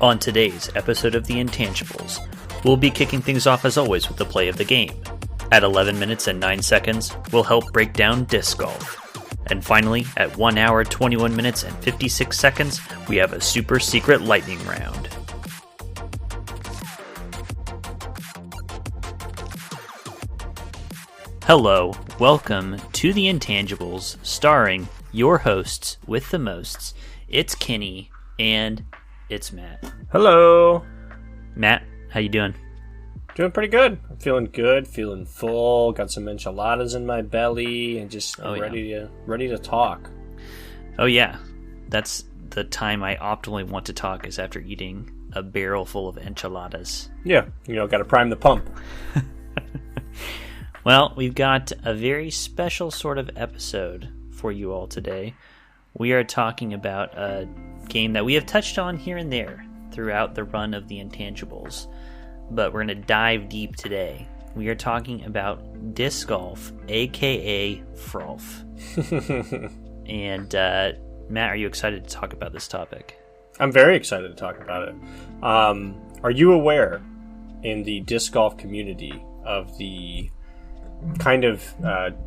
On today's episode of The Intangibles, we'll be kicking things off as always with the play of the game. At 11 minutes and 9 seconds, we'll help break down disc golf. And finally, at 1 hour, 21 minutes and 56 seconds, we have a super secret lightning round. Hello, welcome to The Intangibles, starring your hosts with the mosts. It's Kenny, and it's Matt. Hello. Matt, how you doing? Doing pretty good. I'm feeling good, feeling full, got some enchiladas in my belly, and just ready to talk. Oh yeah, that's the time I optimally want to talk, is after eating a barrel full of enchiladas. Yeah, got to prime the pump. Well, we've got a very special sort of episode for you all today. We are talking about a game that we have touched on here and there throughout the run of the Intangibles, but we're going to dive deep today. We are talking about disc golf, aka Frolf. And Matt, are you excited to talk about this topic? I'm very excited to talk about it. Are you aware in the disc golf community of the kind of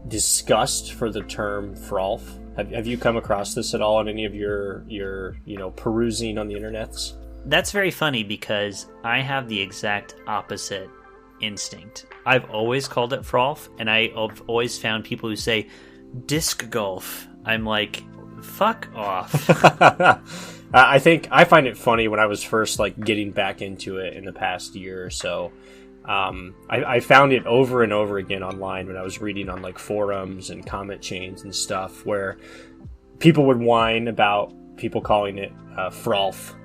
disgust for the term Frolf? Have you come across this at all in any of your perusing on the internets? That's very funny because I have the exact opposite instinct. I've always called it Frolf, and I've always found people who say disc golf. I'm like, fuck off. I find it funny when I was first getting back into it in the past year or so. I found it over and over again online when I was reading on forums and comment chains and stuff, where people would whine about people calling it Frolf,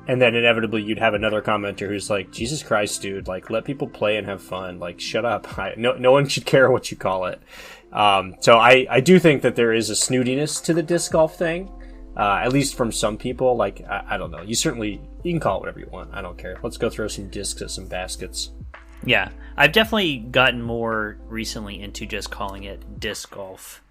and then inevitably you'd have another commenter who's like, Jesus Christ, dude, let people play and have fun, shut up. No one should care what you call it. So I do think that there is a snootiness to the disc golf thing, at least from some people. I don't know, you can call it whatever you want, I don't care. Let's go throw some discs at some baskets. Yeah, I've definitely gotten more recently into just calling it disc golf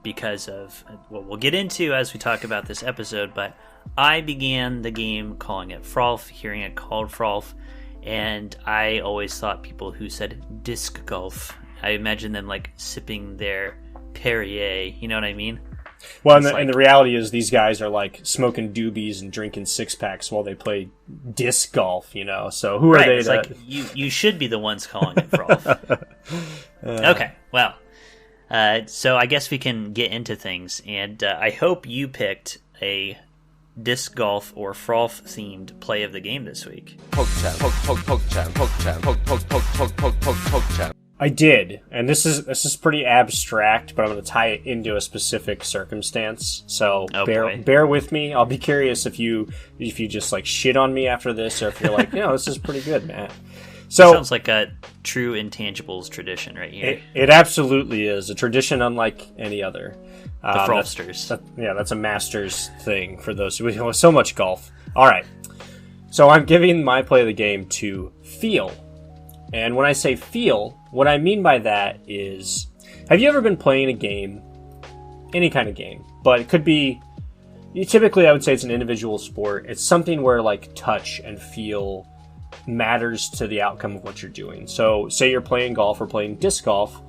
because of what we'll get into as we talk about this episode, but I began the game calling it Frolf, hearing it called Frolf, and I always thought people who said disc golf, I imagine them sipping their Perrier, you know what I mean? Well, and the reality is these guys are smoking doobies and drinking six-packs while they play disc golf, so who are they to... you should be the ones calling it Frolf. Okay, well, so I guess we can get into things, and I hope you picked a disc golf or Frolf themed play of the game this week. Poke chat, poke chat, poke chat, poke chat. I did, and this is pretty abstract, but I'm going to tie it into a specific circumstance. So bear with me. I'll be curious if you just shit on me after this, or if you're this is pretty good, Matt. So sounds like a true Intangibles tradition right here. It absolutely is a tradition unlike any other. The Frolfsters. That's a master's thing for those who know so much golf. All right, so I'm giving my play of the game to feel. And when I say feel, what I mean by that is, have you ever been playing a game, any kind of game, but it could be, typically I would say it's an individual sport. It's something where touch and feel matters to the outcome of what you're doing. So say you're playing golf or playing disc golf,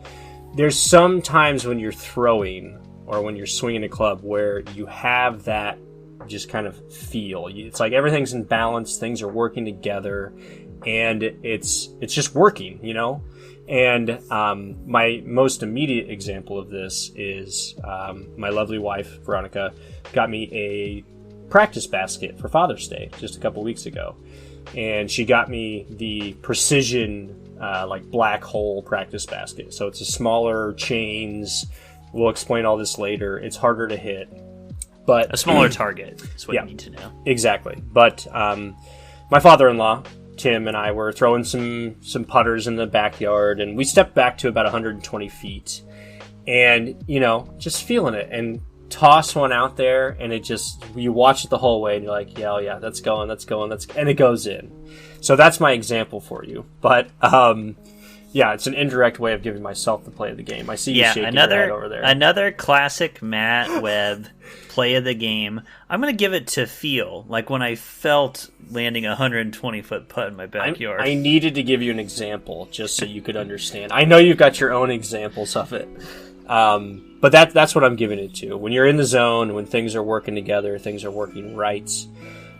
there's some times when you're throwing or when you're swinging a club where you have that just kind of feel. It's everything's in balance, things are working together, and it's just working, And my most immediate example of this is my lovely wife, Veronica, got me a practice basket for Father's Day just a couple weeks ago. And she got me the precision, black hole practice basket. So it's a smaller chains. We'll explain all this later. It's harder to hit. But a smaller target is what you need to know. Exactly. But my father-in-law, Tim, and I were throwing some putters in the backyard, and we stepped back to about 120 feet. And, just feeling it, and toss one out there, and you watch it the whole way, and you're like, yeah, that's going, and it goes in. So that's my example for you. But, Yeah, it's an indirect way of giving myself the play of the game. I see you shaking your head over there. Another classic Matt Webb play of the game. I'm going to give it to feel, like when I felt landing a 120-foot putt in my backyard. I needed to give you an example just so you could understand. I know you've got your own examples of it. But that's what I'm giving it to. When you're in the zone, when things are working together, things are working right.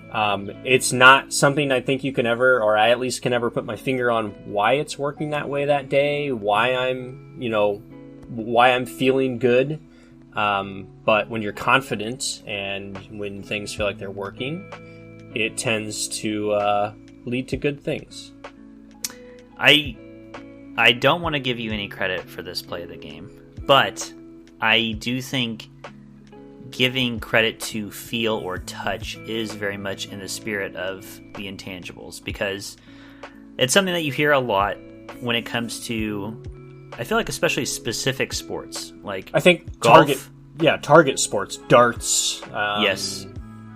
It's not something I think you can ever, or I at least can ever put my finger on why it's working that way that day, why I'm feeling good. But when you're confident and when things feel like they're working, it tends to lead to good things. I don't want to give you any credit for this play of the game, but I do think giving credit to feel or touch is very much in the spirit of the Intangibles, because it's something that you hear a lot when it comes to, I feel like, especially specific sports, like I think golf. Target sports, darts. Yes.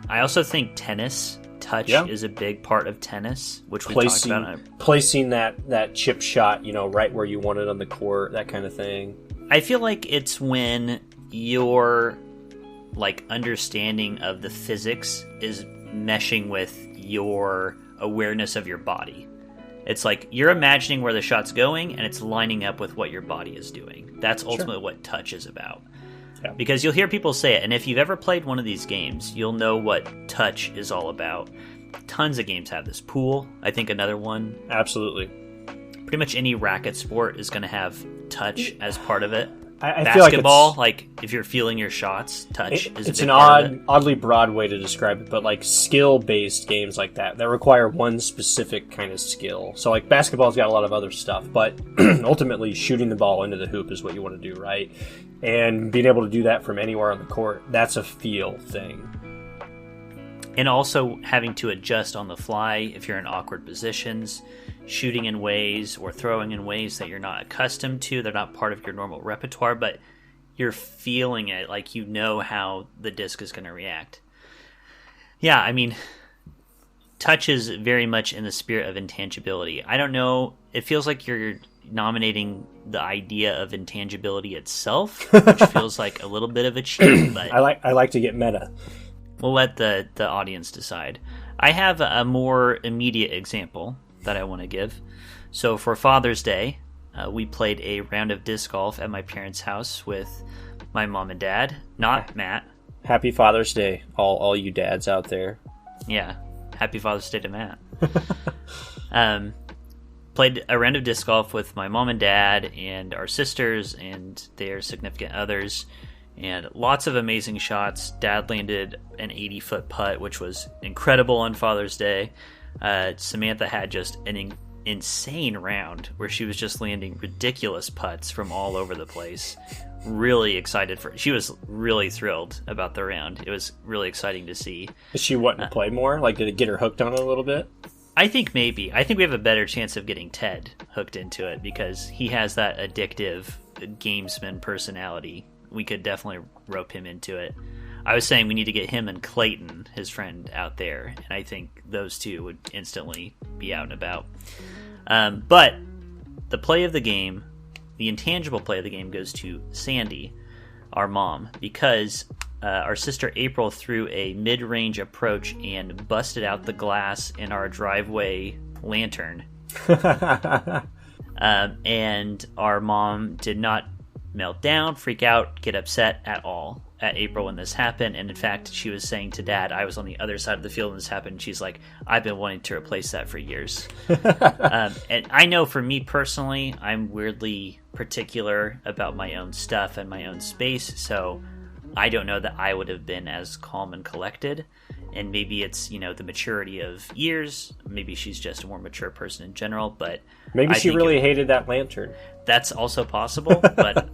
I also think tennis, touch is a big part of tennis, which we talked about. Placing that chip shot, right where you want it on the court, that kind of thing. I feel like it's when your understanding of the physics is meshing with your awareness of your body. It's like you're imagining where the shot's going and it's lining up with what your body is doing. That's ultimately what touch is about. Yeah. Because you'll hear people say it, and if you've ever played one of these games, you'll know what touch is all about. Tons of games have this. Pool, I think, another one. Absolutely. Pretty much any racket sport is going to have touch as part of it. I Basketball, feel like if you're feeling your shots, touch is it's a big an part of it. oddly broad way to describe it, but skill-based games like that require one specific kind of skill. So basketball's got a lot of other stuff, but ultimately shooting the ball into the hoop is what you want to do, right? And being able to do that from anywhere on the court, that's a feel thing. And also having to adjust on the fly if you're in awkward positions, shooting in ways or throwing in ways that you're not accustomed to. They're not part of your normal repertoire, but you're feeling it, like you know how the disc is going to react. Yeah, I mean, touch is very much in the spirit of intangibility. I don't know, it feels like you're nominating the idea of intangibility itself, which feels like a little bit of a cheat, but I like to get meta. We'll let the audience decide. I have a more immediate example that I want to give. So for Father's Day, we played a round of disc golf at my parents' house with my mom and dad, not Matt. Happy Father's Day, all you dads out there. Yeah, happy Father's Day to Matt. Played a round of disc golf with my mom and dad and our sisters and their significant others. And lots of amazing shots. Dad landed an 80-foot putt, which was incredible on Father's Day. Samantha had just an insane round where she was just landing ridiculous putts from all over the place. Really excited she was really thrilled about the round. It was really exciting to see. Is she wanting to play more? Did it get her hooked on it a little bit? I think maybe. I think we have a better chance of getting Ted hooked into it because he has that addictive gamesman personality. We could definitely rope him into it. I was saying we need to get him and Clayton, his friend, out there, and I think those two would instantly be out and about. But the play of the game, the intangible play of the game, goes to Sandy, our mom, because our sister April threw a mid-range approach and busted out the glass in our driveway lantern. And our mom did not melt down, freak out, get upset at all at April when this happened. And in fact, she was saying to Dad, I was on the other side of the field when this happened. She's like, I've been wanting to replace that for years. And I know for me personally, I'm weirdly particular about my own stuff and my own space. So I don't know that I would have been as calm and collected. And maybe it's, the maturity of years. Maybe she's just a more mature person in general. But maybe she really hated that lantern. That's also possible. But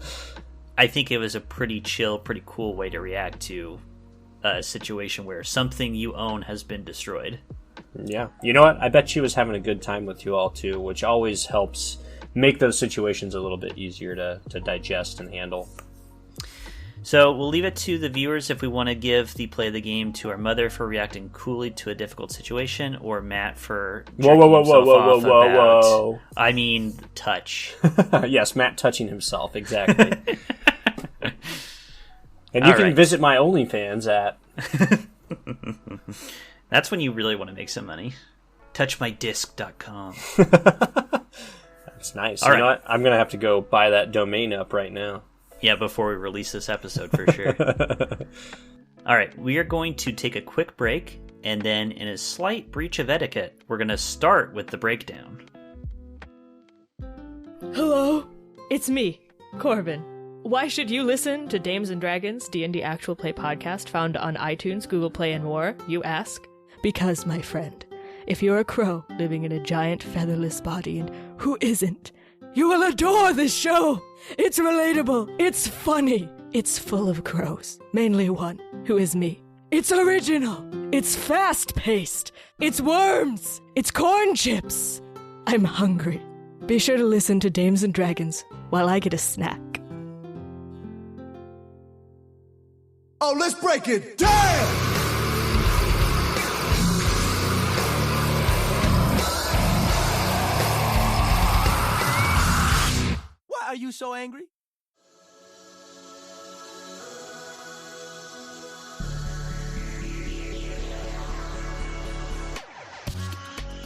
I think it was a pretty chill, pretty cool way to react to a situation where something you own has been destroyed. Yeah. You know what? I bet she was having a good time with you all, too, which always helps make those situations a little bit easier to digest and handle. So we'll leave it to the viewers if we want to give the play of the game to our mother for reacting coolly to a difficult situation, or Matt for whoa. I mean, touch. Yes, Matt touching himself, exactly. And you can visit my OnlyFans at... That's when you really want to make some money. Touchmydisc.com. That's nice. All you right. know what? I'm going to have to go buy that domain up right now. Yeah, before we release this episode for sure. All right, we are going to take a quick break, and then in a slight breach of etiquette, we're going to start with the breakdown. Hello, it's me, Corbin. Why should you listen to Dames and Dragons D&D Actual Play podcast found on iTunes, Google Play, and more, you ask? Because, my friend, if you're a crow living in a giant featherless body, and who isn't, you will adore this show! It's relatable, it's funny, it's full of crows, mainly one, who is me. It's original, it's fast-paced, it's worms, it's corn chips. I'm hungry. Be sure to listen to Dames and Dragons while I get a snack. Oh, let's break it down! Why are you so angry?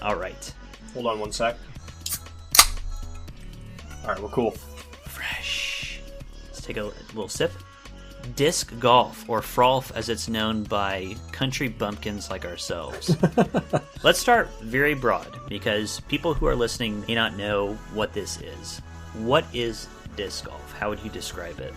All right. Hold on one sec. All right, we're cool. Fresh. Let's take a little sip. Disc golf, or frolf as it's known by country bumpkins like ourselves. Let's start very broad, because people who are listening may not know what this is. What is disc golf? How would you describe it?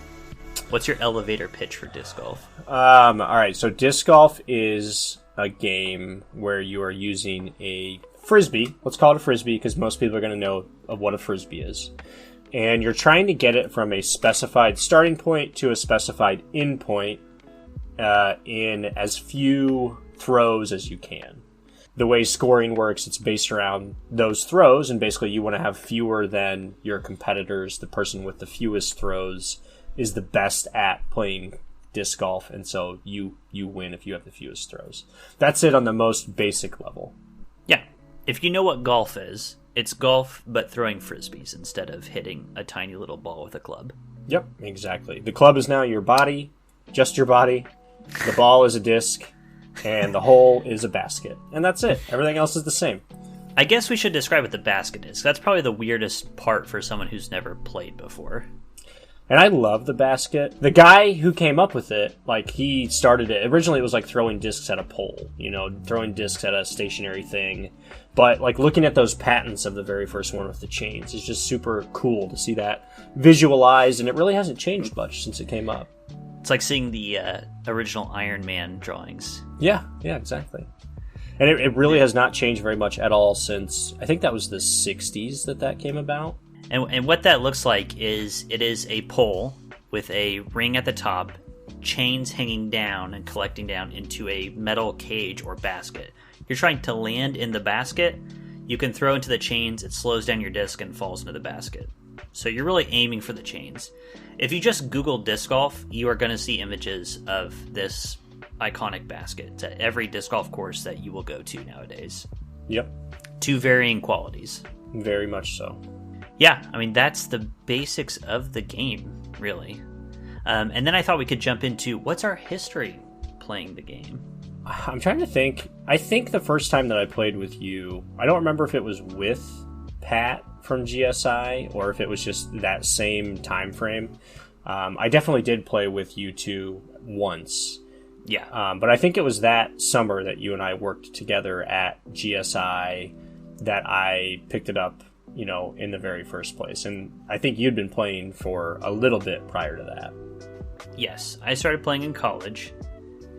What's your elevator pitch for disc golf? All right, so disc golf is a game where you are using a frisbee. Let's call it a frisbee, because most people are going to know of what a frisbee is. And you're trying to get it from a specified starting point to a specified end point in as few throws as you can. The way scoring works, it's based around those throws, and basically you want to have fewer than your competitors. The person with the fewest throws is the best at playing disc golf, and so you win if you have the fewest throws. That's it on the most basic level. Yeah. If you know what golf is, it's golf, but throwing frisbees instead of hitting a tiny little ball with a club. Yep, exactly. The club is now your body, just your body. The ball is a disc, and the hole is a basket. And that's it. Everything else is the same. I guess we should describe what the basket is. That's probably the weirdest part for someone who's never played before. And I love the basket. The guy who came up with it, like, he started it. Originally, it was like throwing discs at a pole, throwing discs at a stationary thing. But, like, looking at those patents of the very first one with the chains is just super cool to see that visualized, and it really hasn't changed much since it came up. It's like seeing the original Iron Man drawings. Yeah, exactly. And it really has not changed very much at all since, I think that was the 60s that came about. And what that looks like is it is a pole with a ring at the top, chains hanging down and collecting down into a metal cage or basket. You're trying to land in the basket. You can throw into the chains, it slows down your disc and falls into the basket. So you're really aiming for the chains. If you just Google disc golf, you are going to see images of this iconic basket to every disc golf course that you will go to nowadays. Yep. To varying qualities. Very much so. Yeah, I mean, that's the basics of the game, really. And then I thought we could jump into what's our history playing the game. I'm trying to think. I think the first time that I played with you, I don't remember if it was with Pat from GSI or if it was just that same time frame. I definitely did play with you two once. Yeah. But I think it was that summer that you and I worked together at GSI that I picked it up, in the very first place. And I think you'd been playing for a little bit prior to that. Yes, I started playing in college,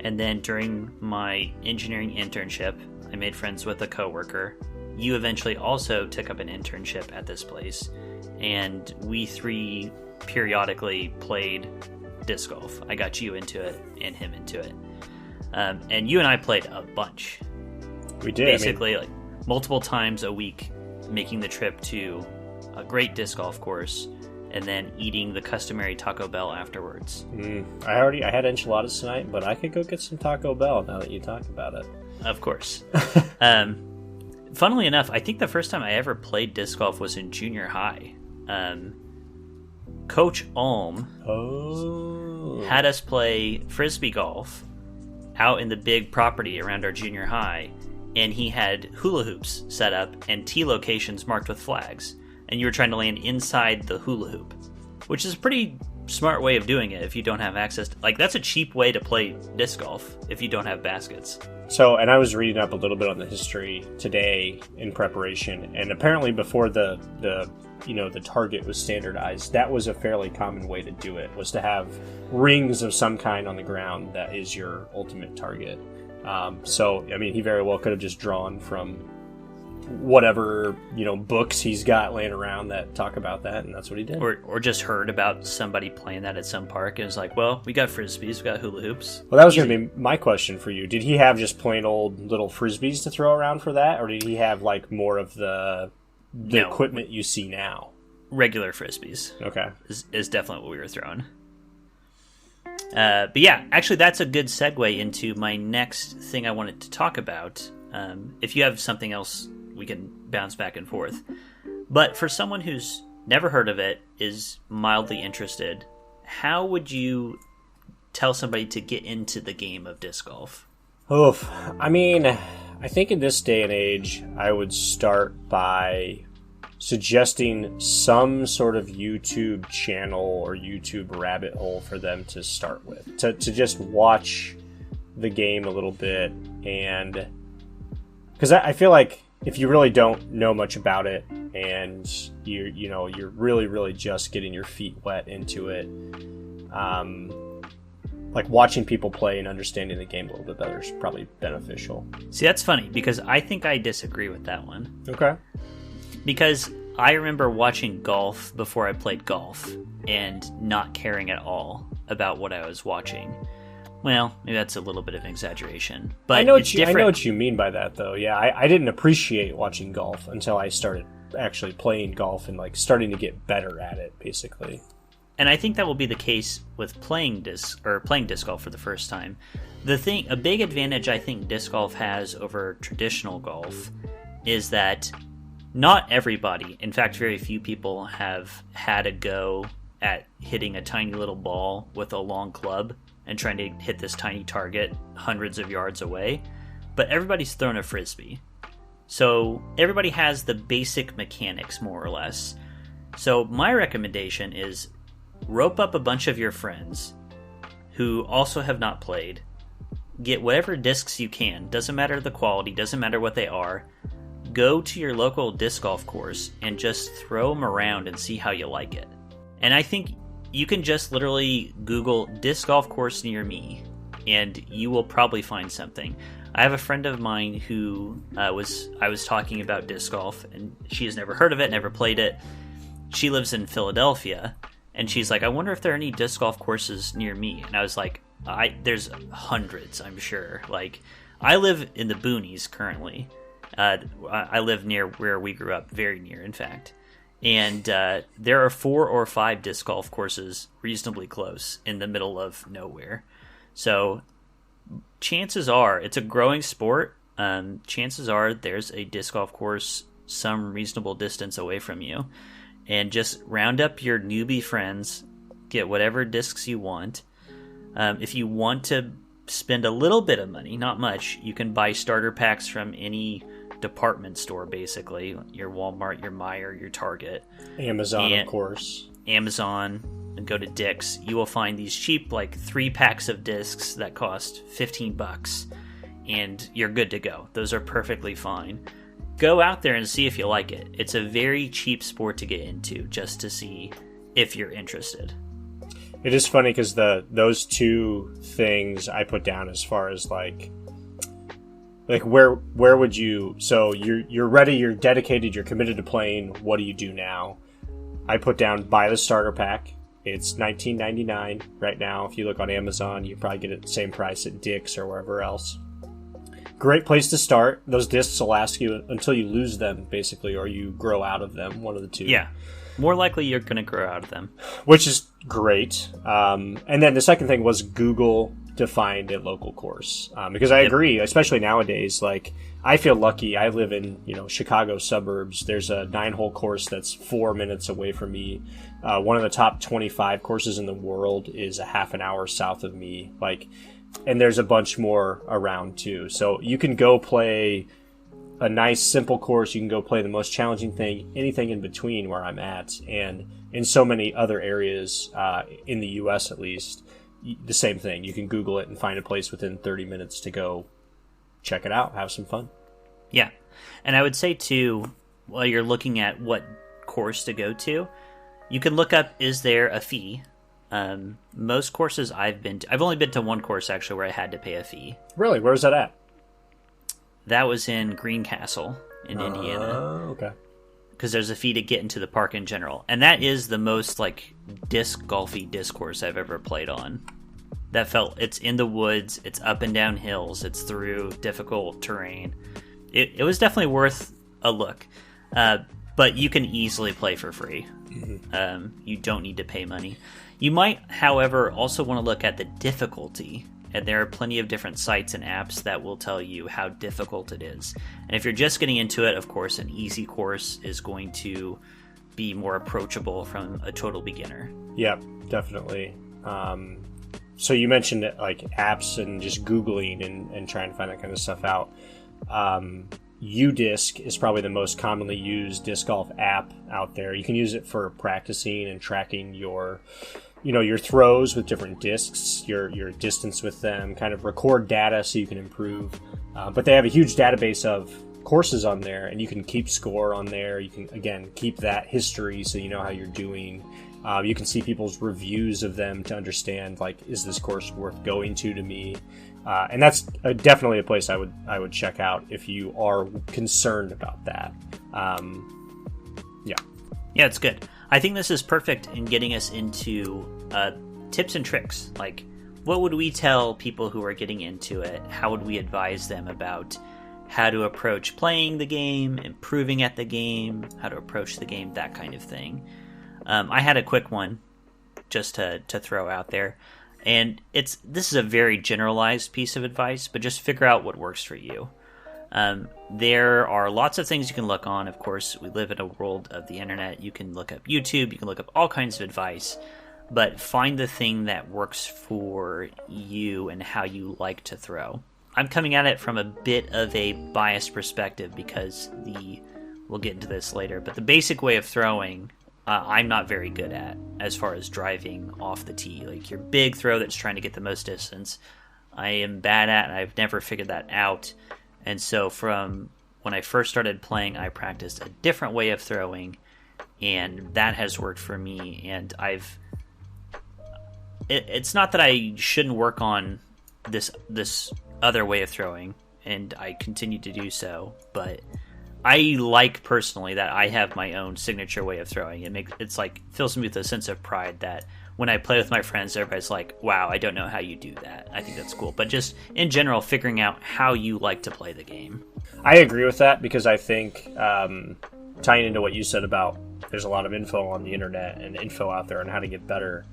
and then during my engineering internship, I made friends with a coworker. You eventually also took up an internship at this place, and we three periodically played disc golf. I got you into it and him into it. And you and I played a bunch. We did. Basically, like multiple times a week, making the trip to a great disc golf course and then eating the customary Taco Bell afterwards. I had enchiladas tonight, but I could go get some Taco Bell now that you talk about it. Of course. Funnily enough, I think the first time I ever played disc golf was in junior high. Coach Ulm had us play frisbee golf out in the big property around our junior high, and he had hula hoops set up and tee locations marked with flags, and you were trying to land inside the hula hoop, which is a pretty smart way of doing it if you don't have access to, like, that's a cheap way to play disc golf if you don't have baskets. So, and I was reading up a little bit on the history today in preparation, and apparently before the target was standardized, that was a fairly common way to do it, was to have rings of some kind on the ground that is your ultimate target. So, I mean, he very well could have just drawn from whatever, books he's got laying around that talk about that, and that's what he did. Or just heard about somebody playing that at some park and was like, well, we got frisbees, we got hula hoops. Well, that was going to be my question for you. Did he have just plain old little frisbees to throw around for that, or did he have like more of the equipment you see now? Regular frisbees. Okay. Is definitely what we were throwing. But yeah, actually that's a good segue into my next thing I wanted to talk about. If you have something else, we can bounce back and forth. But for someone who's never heard of it, is mildly interested, how would you tell somebody to get into the game of disc golf? Oof. I mean, I think in this day and age, I would start by suggesting some sort of YouTube channel or YouTube rabbit hole for them to start with. To just watch the game a little bit, and because I feel like if you really don't know much about it and you're really just getting your feet wet into it, like watching people play and understanding the game a little bit better is probably beneficial. See, that's funny because I think I disagree with that one. Okay. Because I remember watching golf before I played golf and not caring at all about what I was watching. Well, maybe that's a little bit of an exaggeration, but I know what you mean by that, though. Yeah, I didn't appreciate watching golf until I started actually playing golf and like starting to get better at it, basically. And I think that will be the case with playing disc golf for the first time. A big advantage I think disc golf has over traditional golf is that not everybody, in fact, very few people have had a go at hitting a tiny little ball with a long club and trying to hit this tiny target hundreds of yards away, but everybody's thrown a frisbee. So everybody has the basic mechanics, more or less. So my recommendation is rope up a bunch of your friends who also have not played, get whatever discs you can, doesn't matter the quality, doesn't matter what they are, go to your local disc golf course and just throw them around and see how you like it. And I think you can just literally Google disc golf course near me, and you will probably find something. I have a friend of mine who I was talking about disc golf, and she has never heard of it, never played it. She lives in Philadelphia, and she's like, I wonder if there are any disc golf courses near me. And I was like, there's hundreds, I'm sure. Like, I live in the boonies currently. I live near where we grew up, very near, in fact. And there are 4 or 5 disc golf courses reasonably close in the middle of nowhere. So chances are, it's a growing sport. Chances are there's a disc golf course some reasonable distance away from you. And just round up your newbie friends, get whatever discs you want. If you want to spend a little bit of money, not much, you can buy starter packs from any department store, basically. Your Walmart, your Meijer, your Target. Amazon, of course. Amazon, and go to Dick's. You will find these cheap, like 3 packs of discs that cost $15, and you're good to go. Those are perfectly fine. Go out there and see if you like it. It's a very cheap sport to get into, just to see if you're interested. It is funny because those two things I put down as far as like where would you? So you're ready, you're dedicated, you're committed to playing. What do you do now? I put down buy the starter pack. It's $19.99 right now. If you look on Amazon, you probably get it the same price at Dick's or wherever else. great place to start. Those discs will last you until you lose them, basically, or you grow out of them, one of the two. Yeah. More likely you're going to grow out of them. Which is great. And then the second thing was Google defined a local course. Because I agree, especially nowadays, like, I feel lucky. I live in, Chicago suburbs. There's a 9-hole course that's 4 minutes away from me. One of the top 25 courses in the world is a half an hour south of me. And there's a bunch more around too. So you can go play a nice, simple course. You can go play the most challenging thing, anything in between where I'm at. And in so many other areas, in the U.S. at least, the same thing. You can Google it and find a place within 30 minutes to go check it out, have some fun. Yeah. And I would say, too, while you're looking at what course to go to, you can look up, is there a fee? Most courses I've been to, I've only been to one course, actually, where I had to pay a fee. Really? Where's that at? That was in Greencastle in Indiana. Okay. Because there's a fee to get into the park in general. And that is the most, disc golfy disc course I've ever played on. It's in the woods, it's up and down hills, it's through difficult terrain. It was definitely worth a look. But you can easily play for free. Mm-hmm. You don't need to pay money. You might, however, also want to look at the difficulty. And there are plenty of different sites and apps that will tell you how difficult it is. And if you're just getting into it, of course, an easy course is going to be more approachable from a total beginner. Yeah, definitely. So you mentioned apps and just Googling and trying to find that kind of stuff out. UDisc is probably the most commonly used disc golf app out there. You can use it for practicing and tracking your throws with different discs, your distance with them, kind of record data so you can improve. But they have a huge database of courses on there, and you can keep score on there. You can, again, keep that history so you know how you're doing. You can see people's reviews of them to understand, is this course worth going to me? And that's definitely a place I would check out if you are concerned about that. Yeah, it's good. I think this is perfect in getting us into tips and tricks. What would we tell people who are getting into it? How would we advise them about how to approach playing the game, improving at the game, how to approach the game, that kind of thing. I had a quick one just to throw out there. And this is a very generalized piece of advice, but just figure out what works for you. There are lots of things you can look on. Of course, we live in a world of the internet. You can look up YouTube, you can look up all kinds of advice, but find the thing that works for you and how you like to throw. I'm coming at it from a bit of a biased perspective because we'll get into this later, but the basic way of throwing, I'm not very good at as far as driving off the tee. Your big throw that's trying to get the most distance, I am bad at, and I've never figured that out. And so from when I first started playing, I practiced a different way of throwing, and that has worked for me. And it's not that I shouldn't work on this other way of throwing, and I continue to do so, but I like personally that I have my own signature way of throwing. It's fills me with a sense of pride that when I play with my friends, everybody's like, wow, I don't know how you do that. I think that's cool. But just in general, figuring out how you like to play the game. I agree with that because I think tying into what you said about there's a lot of info on the internet and info out there on how to get better.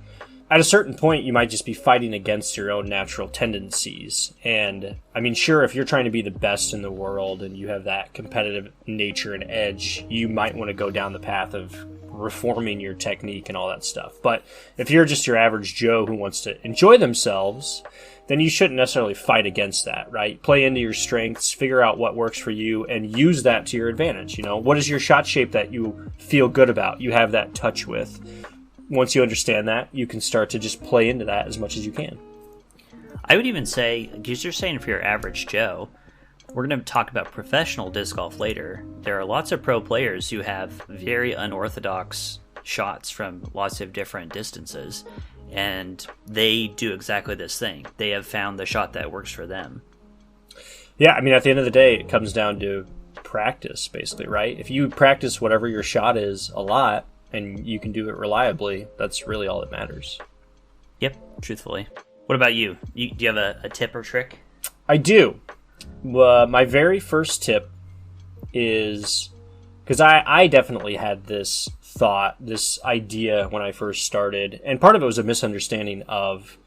At a certain point, you might just be fighting against your own natural tendencies. And, sure, if you're trying to be the best in the world and you have that competitive nature and edge, you might want to go down the path of reforming your technique and all that stuff. But if you're just your average Joe who wants to enjoy themselves, then you shouldn't necessarily fight against that, right? Play into your strengths, figure out what works for you, and use that to your advantage. What is your shot shape that you feel good about, you have that touch with? Once you understand that, you can start to just play into that as much as you can. I would even say, because you're saying for your average Joe, we're going to talk about professional disc golf later. There are lots of pro players who have very unorthodox shots from lots of different distances, and they do exactly this thing. They have found the shot that works for them. Yeah, at the end of the day, it comes down to practice, basically, right? If you practice whatever your shot is a lot, and you can do it reliably, that's really all that matters. Yep, truthfully. What about you? Do you have a tip or trick? I do. My very first tip is, because I definitely had this thought, this idea when I first started, and part of it was a misunderstanding of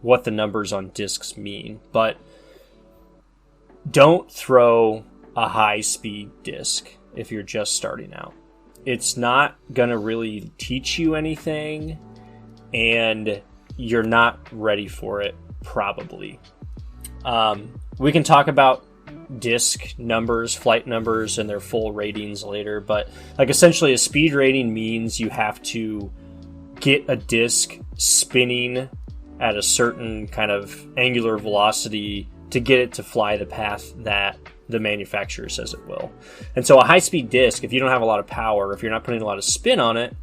what the numbers on discs mean, but don't throw a high-speed disc if you're just starting out. It's not going to really teach you anything, and you're not ready for it, probably. We can talk about disc numbers, flight numbers, and their full ratings later, but like essentially a speed rating means you have to get a disc spinning at a certain kind of angular velocity to get it to fly the path that the manufacturer says it will. And so a high-speed disc, if you don't have a lot of power, if you're not putting a lot of spin on it,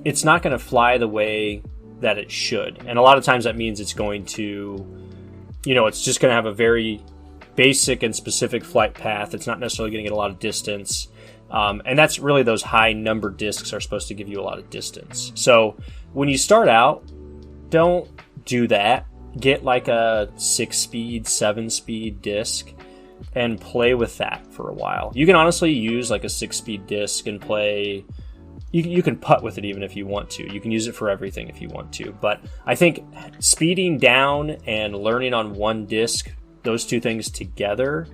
it's not going to fly the way that it should. And a lot of times that means it's going to, it's just going to have a very basic and specific flight path. It's not necessarily going to get a lot of distance. And that's really, those high number discs are supposed to give you a lot of distance. So when you start out, don't do that. Get like a 6-speed, 7-speed disc and play with that for a while. You can honestly use like a 6-speed disc and play. You can putt with it even if you want to. You can use it for everything if you want to. But I think speeding down and learning on one disc, those two things together,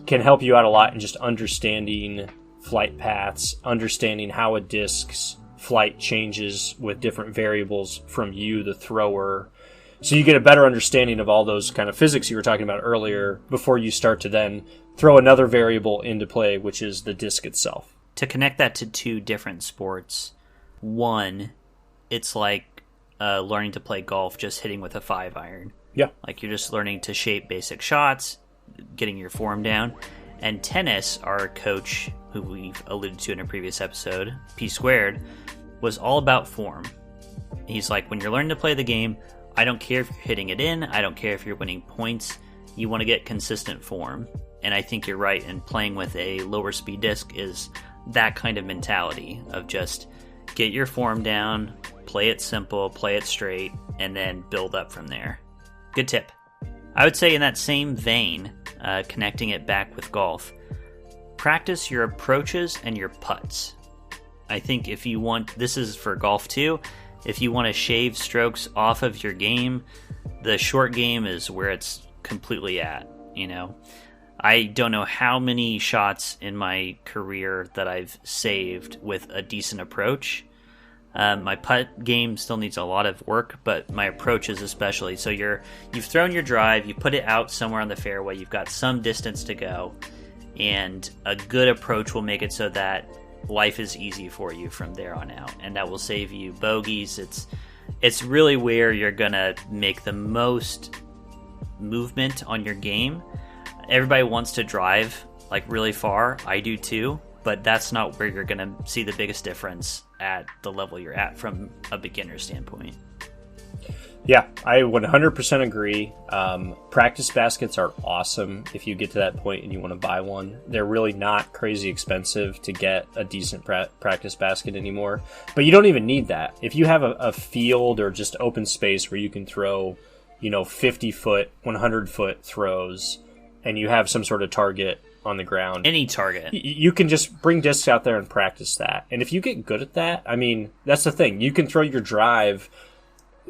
can help you out a lot in just understanding flight paths, understanding how a disc's flight changes with different variables from you, the thrower. So you get a better understanding of all those kind of physics you were talking about earlier before you start to then throw another variable into play, which is the disc itself. To connect that to two different sports, one, it's like learning to play golf just hitting with a 5-iron. Yeah. Like you're just learning to shape basic shots, getting your form down. And tennis, our coach, who we've alluded to in a previous episode, P Squared, was all about form. He's like, when you're learning to play the game, I don't care if you're hitting it in, I don't care if you're winning points, you want to get consistent form. And I think you're right, and playing with a lower speed disc is that kind of mentality of just get your form down, play it simple, play it straight, and then build up from there. Good tip. I would say in that same vein, connecting it back with golf, practice your approaches and your putts. I think if you want, this is for golf too, if you want to shave strokes off of your game, the short game is where it's completely at, I don't know how many shots in my career that I've saved with a decent approach. My putt game still needs a lot of work, but my approaches especially. So you've thrown your drive, you put it out somewhere on the fairway, you've got some distance to go, and a good approach will make it so that life is easy for you from there on out, and that will save you bogeys. It's really where you're gonna make the most movement on your game. Everybody wants to drive like really far. I do too, but that's not where you're gonna see the biggest difference at the level you're at from a beginner standpoint. Yeah, I 100% agree. Practice baskets are awesome if you get to that point and you want to buy one. They're really not crazy expensive to get a decent practice basket anymore. But you don't even need that. If you have a field or just open space where you can throw, 50-foot, 100-foot throws, and you have some sort of target on the ground. Any target. You can just bring discs out there and practice that. And if you get good at that, that's the thing. You can throw your drive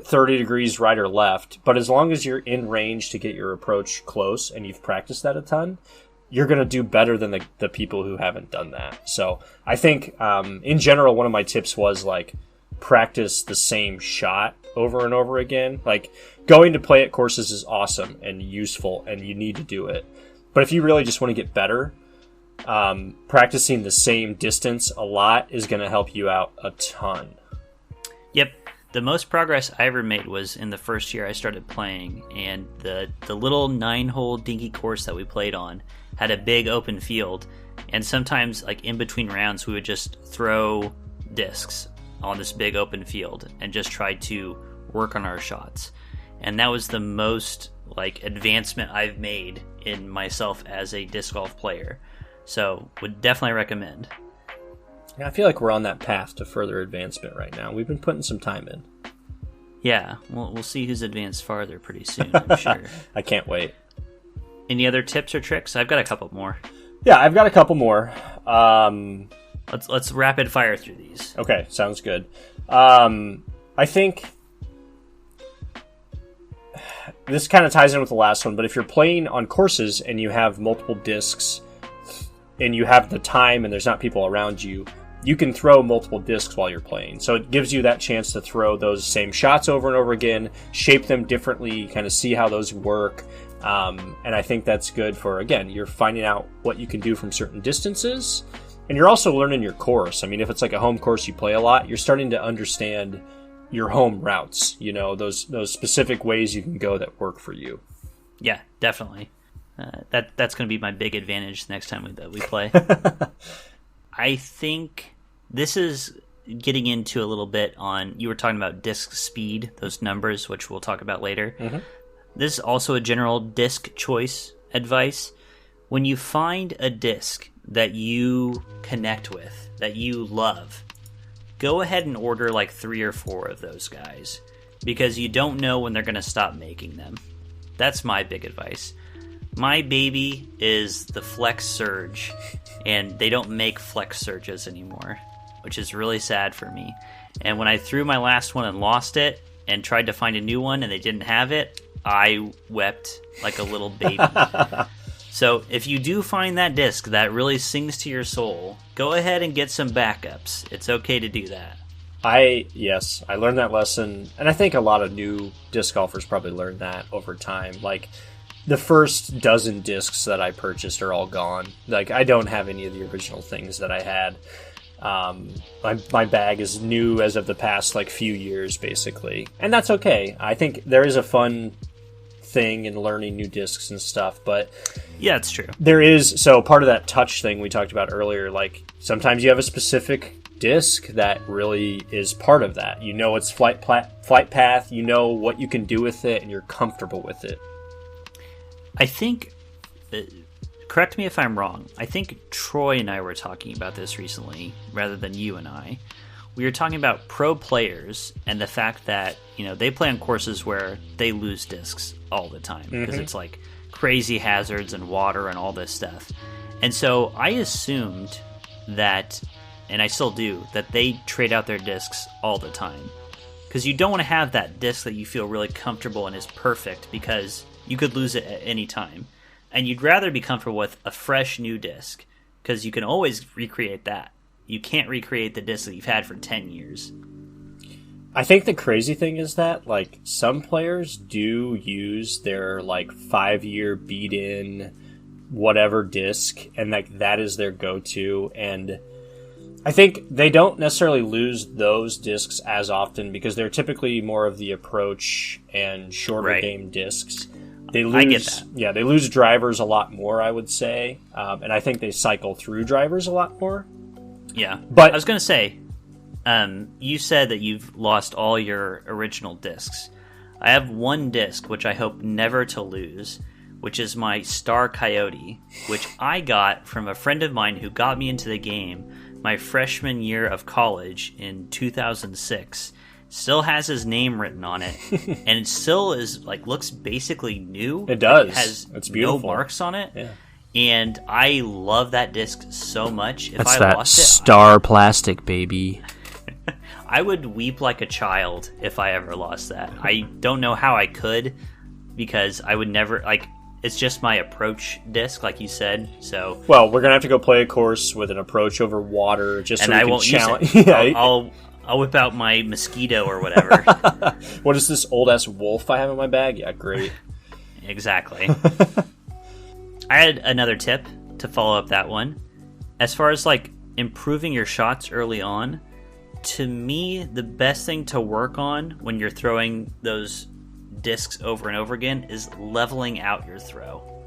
30 degrees right or left, but as long as you're in range to get your approach close and you've practiced that a ton, you're going to do better than the people who haven't done that. So I think in general, one of my tips was like practice the same shot over and over again. Like going to play at courses is awesome and useful and you need to do it. But if you really just want to get better, practicing the same distance a lot is going to help you out a ton. Yep. The most progress I ever made was in the first year I started playing, and the little 9-hole dinky course that we played on had a big open field, and sometimes, like in between rounds, we would just throw discs on this big open field and just try to work on our shots. And that was the most advancement I've made in myself as a disc golf player. So would definitely recommend. Yeah, I feel like we're on that path to further advancement right now. We've been putting some time in. Yeah, we'll see who's advanced farther pretty soon, I'm sure. I can't wait. Any other tips or tricks? I've got a couple more. Yeah, I've got a couple more. Let's rapid fire through these. Okay, sounds good. I think this kind of ties in with the last one, but if you're playing on courses and you have multiple discs and you have the time and there's not people around you, you can throw multiple discs while you're playing. So it gives you that chance to throw those same shots over and over again, shape them differently, kind of see how those work. And I think that's good for, again, you're finding out what you can do from certain distances, and you're also learning your course. I mean, if it's like a home course you play a lot, you're starting to understand your home routes, you know, those specific ways you can go that work for you. Yeah, definitely. That's going to be my big advantage next time that we play. I think this is getting into a little bit on, you were talking about disc speed, those numbers, which we'll talk about later. Mm-hmm. This is also a general disc choice advice. When you find a disc that you connect with, that you love, go ahead and order like 3 or 4 of those guys, because you don't know when they're going to stop making them. That's my big advice. My baby is the Flex Surge, and they don't make Flex Surges anymore, which is really sad for me. And when I threw my last one and lost it and tried to find a new one and they didn't have it, I wept like a little baby. So if you do find that disc that really sings to your soul, go ahead and get some backups. It's okay to do that. I learned that lesson, and I think a lot of new disc golfers probably learned that over time. Like, the first dozen discs that I purchased are all gone. Like, I don't have any of the original things that I had. My bag is new as of the past like few years, basically, and that's okay. I think there is a fun thing in learning new discs and stuff, but yeah, it's true. There is, so part of that touch thing we talked about earlier, like sometimes you have a specific disc that really is part of that. You know its flight path, you know what you can do with it, and you're comfortable with it. I think, correct me if I'm wrong, I think Troy and I were talking about this recently, rather than you and I. We were talking about pro players and the fact that, you know, they play on courses where they lose discs all the time because it's like crazy hazards and water and all this stuff. And so I assumed that, and I still do, that they trade out their discs all the time. Because you don't want to have that disc that you feel really comfortable and is perfect, because you could lose it at any time. And you'd rather be comfortable with a fresh new disc, because you can always recreate that. You can't recreate the disc that you've had for 10 years. I think the crazy thing is that, like, some players do use their, like, 5-year beat-in whatever disc, and, like, that is their go-to, and I think they don't necessarily lose those discs as often because they're typically more of the approach and shorter game discs. They lose, I get that. Yeah, they lose drivers a lot more, I would say, and I think they cycle through drivers a lot more. Yeah, but I was going to say, you said that you've lost all your original discs. I have one disc, which I hope never to lose, which is my Star Coyote, which I got from a friend of mine who got me into the game my freshman year of college in 2006. Still has his name written on it, and it still is, like, looks basically new. It does. It has it's beautiful. No marks on it. Yeah. And I love that disc so much. If That's I that lost it, star plastic, baby. I would weep like a child if I ever lost that. I don't know how I could, because I would never, like, it's just my approach disc, like you said. So, well, we're gonna have to go play a course with an approach over water, just so and we I can won't challenge. use it. I'll whip out my mosquito or whatever. What is this old ass wolf I have in my bag? Yeah, great. Exactly. I had another tip to follow up that one. As far as, like, improving your shots early on, to me, the best thing to work on when you're throwing those discs over and over again is leveling out your throw.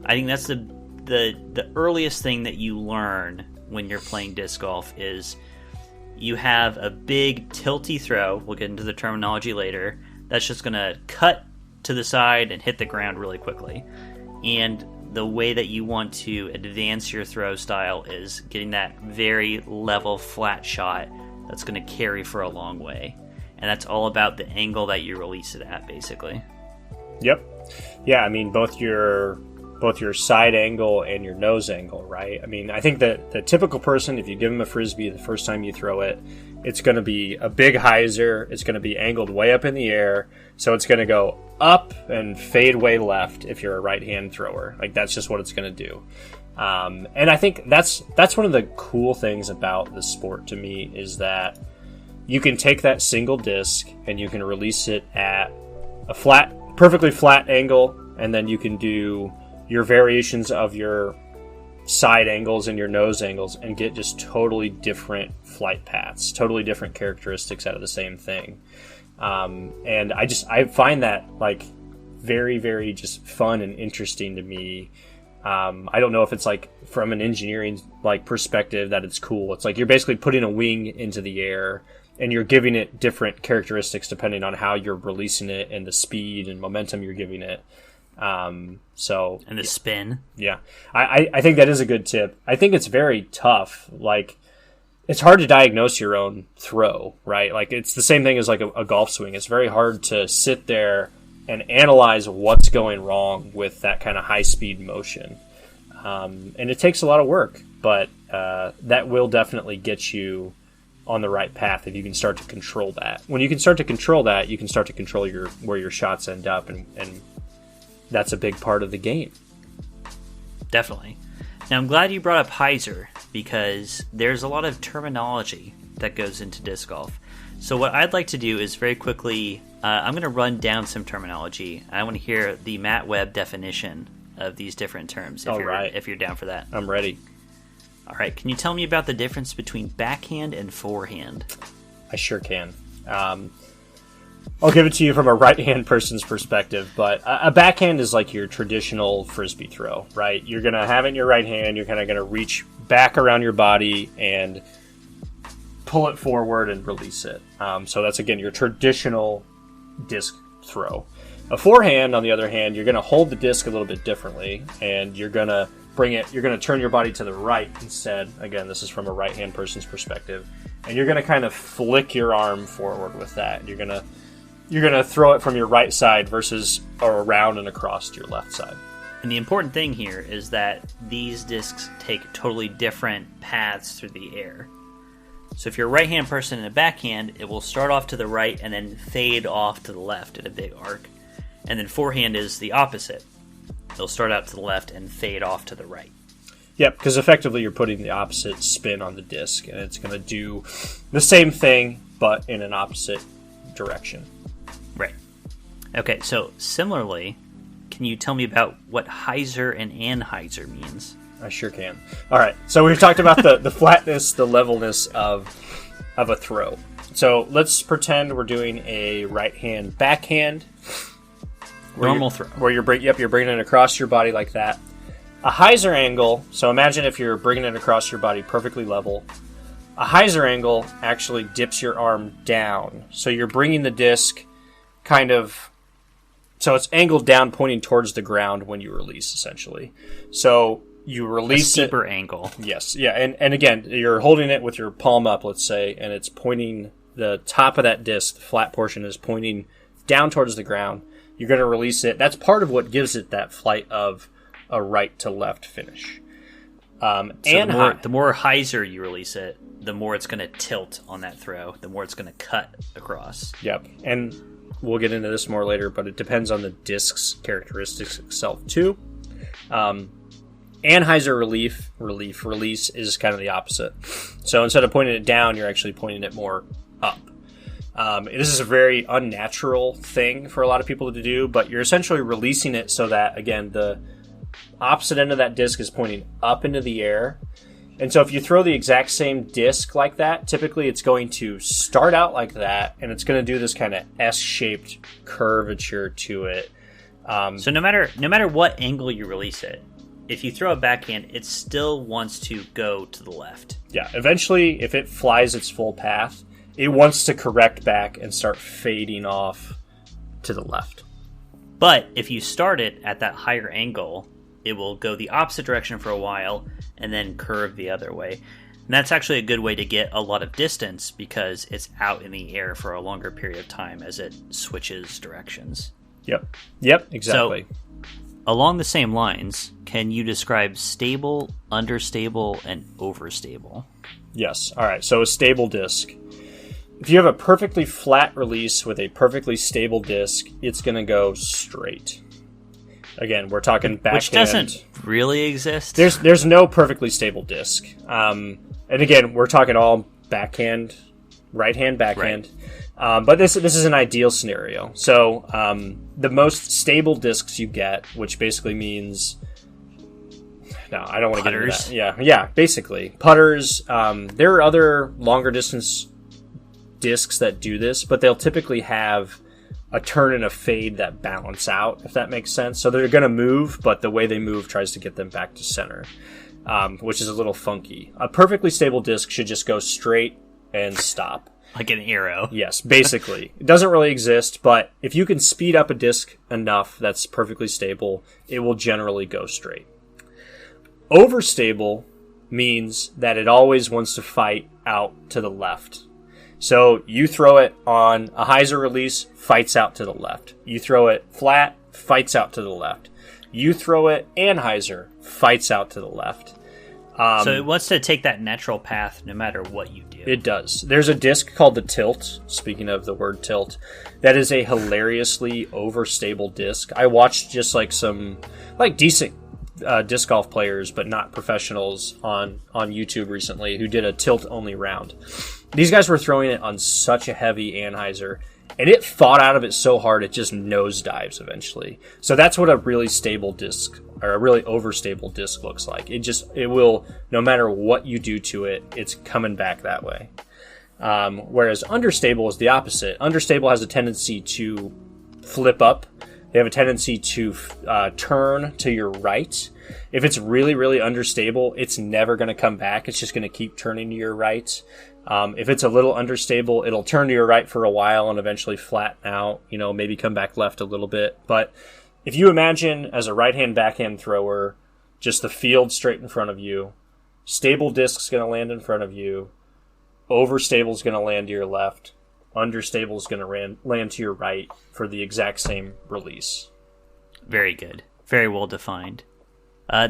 I think that's the earliest thing that you learn when you're playing disc golf is you have a big tilty throw. We'll get into the terminology later. That's just going to cut to the side and hit the ground really quickly. And the way that you want to advance your throw style is getting that very level, flat shot that's going to carry for a long way. And that's all about the angle that you release it at, basically. Yep. Yeah, I mean, both your both your side angle and your nose angle, right? I mean, I think that the typical person, if you give them a Frisbee the first time you throw it, it's going to be a big hyzer. It's going to be angled way up in the air. So it's going to go up and fade way left if you're a right-hand thrower. Like, that's just what it's going to do. And I think that's one of the cool things about the sport to me, is that you can take that single disc and you can release it at a perfectly flat angle, and then you can do your variations of your side angles and your nose angles and get just totally different flight paths, totally different characteristics out of the same thing. And I find that like very, very just fun and interesting to me. I don't know if it's like from an engineering like perspective that it's cool. It's like you're basically putting a wing into the air and you're giving it different characteristics depending on how you're releasing it and the speed and momentum you're giving it. And the spin. Yeah. I think that is a good tip. I think it's very tough. Like, it's hard to diagnose your own throw, right? Like, it's the same thing as like a golf swing. It's very hard to sit there and analyze what's going wrong with that kind of high speed motion. And it takes a lot of work, but that will definitely get you on the right path if you can start to control that. When you can start to control that, you can start to control where your shots end up, and that's a big part of the game. Definitely. Now, I'm glad you brought up hyzer, because there's a lot of terminology that goes into disc golf. So what I'd like to do is very quickly, I'm going to run down some terminology. I want to hear the Matt Webb definition of these different terms, if you're down for that. I'm ready. All right. Can you tell me about the difference between backhand and forehand? I sure can. I'll give it to you from a right-hand person's perspective, but a backhand is like your traditional Frisbee throw, right? You're going to have it in your right hand, you're kind of going to reach back around your body and pull it forward and release it. So that's, again, your traditional disc throw. A forehand, on the other hand, you're going to hold the disc a little bit differently, and you're going to turn your body to the right instead. Again, this is from a right-hand person's perspective. And you're going to kind of flick your arm forward with that. You're going to throw it from your right side versus around and across to your left side. And the important thing here is that these discs take totally different paths through the air. So if you're a right-hand person in a backhand, it will start off to the right and then fade off to the left in a big arc. And then forehand is the opposite. It'll start out to the left and fade off to the right. Yep, because effectively you're putting the opposite spin on the disc, and it's going to do the same thing, but in an opposite direction. Right. Okay, so similarly, can you tell me about what hyzer and anhyzer means? I sure can. All right, so we've talked about the flatness, the levelness of a throw. So let's pretend we're doing a right-hand backhand. Normal throw. Where you're bringing it across your body like that. A hyzer angle, so imagine if you're bringing it across your body perfectly level. A hyzer angle actually dips your arm down. So you're bringing the disc so it's angled down pointing towards the ground when you release, essentially. So you release a steeper angle. Yes, yeah, and again, you're holding it with your palm up, let's say, and it's pointing, the top of that disc, the flat portion, is pointing down towards the ground. You're going to release it. That's part of what gives it that flight of a right to left finish. So the more hyzer you release it, the more it's going to tilt on that throw, the more it's going to cut across. Yep, and we'll get into this more later, but it depends on the disc's characteristics itself too. Anhyzer release is kind of the opposite. So instead of pointing it down, you're actually pointing it more up. This is a very unnatural thing for a lot of people to do, but you're essentially releasing it so that, again, the opposite end of that disc is pointing up into the air. And so if you throw the exact same disc like that, typically it's going to start out like that, and it's going to do this kind of S-shaped curvature to it. So no matter what angle you release it, if you throw a backhand, it still wants to go to the left. Yeah, eventually, if it flies its full path, it wants to correct back and start fading off to the left. But if you start it at that higher angle, it will go the opposite direction for a while and then curve the other way. And that's actually a good way to get a lot of distance because it's out in the air for a longer period of time as it switches directions. Yep, exactly. So, along the same lines, can you describe stable, understable, and overstable? Yes. All right. So a stable disc. If you have a perfectly flat release with a perfectly stable disc, it's going to go straight. Again, we're talking backhand. Which doesn't really exist. There's no perfectly stable disc. And again, we're talking all backhand, right hand, backhand. Right. But this is an ideal scenario. So the most stable discs you get, which basically means... No, I don't want to get into that. Yeah, basically. Putters. There are other longer distance discs that do this, but they'll typically have a turn and a fade that balance out, if that makes sense. So they're going to move, but the way they move tries to get them back to center, which is a little funky. A perfectly stable disc should just go straight and stop. Like an arrow. Yes, basically. It doesn't really exist, but if you can speed up a disc enough that's perfectly stable, it will generally go straight. Overstable means that it always wants to fight out to the left. So you throw it on a hyzer release, fights out to the left. You throw it flat, fights out to the left. You throw it anhyzer, fights out to the left. So it wants to take that natural path no matter what you do. It does. There's a disc called the Tilt, speaking of the word tilt, that is a hilariously overstable disc. I watched just like some decent disc golf players, but not professionals, on YouTube recently who did a tilt-only round. These guys were throwing it on such a heavy anhyzer, and it fought out of it so hard it just nosedives eventually. So that's what a really stable disc, or a really overstable disc, looks like. It will, no matter what you do to it, it's coming back that way. Whereas understable is the opposite. Understable has a tendency to flip up. They have a tendency to turn to your right. If it's really, really understable, it's never going to come back. It's just going to keep turning to your right. If it's a little understable, it'll turn to your right for a while and eventually flatten out, maybe come back left a little bit. But if you imagine as a right-hand, backhand thrower, just the field straight in front of you, stable disc's going to land in front of you, overstable's going to land to your left, understable is going to land to your right for the exact same release. Very good. Very well defined.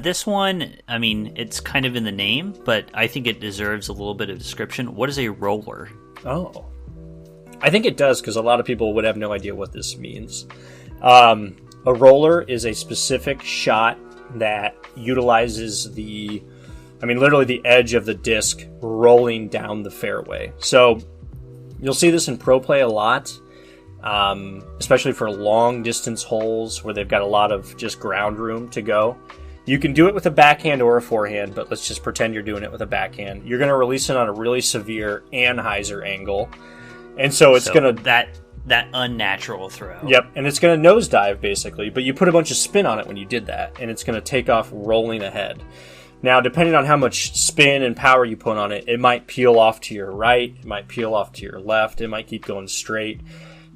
This one, I mean, it's kind of in the name, but I think it deserves a little bit of description. What is a roller? Oh. I think it does, because a lot of people would have no idea what this means. A roller is a specific shot that utilizes literally the edge of the disc rolling down the fairway. So you'll see this in pro play a lot, especially for long distance holes where they've got a lot of just ground room to go. You can do it with a backhand or a forehand, but let's just pretend you're doing it with a backhand. You're going to release it on a really severe anhyzer angle, and so it's going to... That unnatural throw. Yep, and it's going to nosedive, basically, but you put a bunch of spin on it when you did that, and it's going to take off rolling ahead. Now, depending on how much spin and power you put on it, it might peel off to your right, it might peel off to your left, it might keep going straight.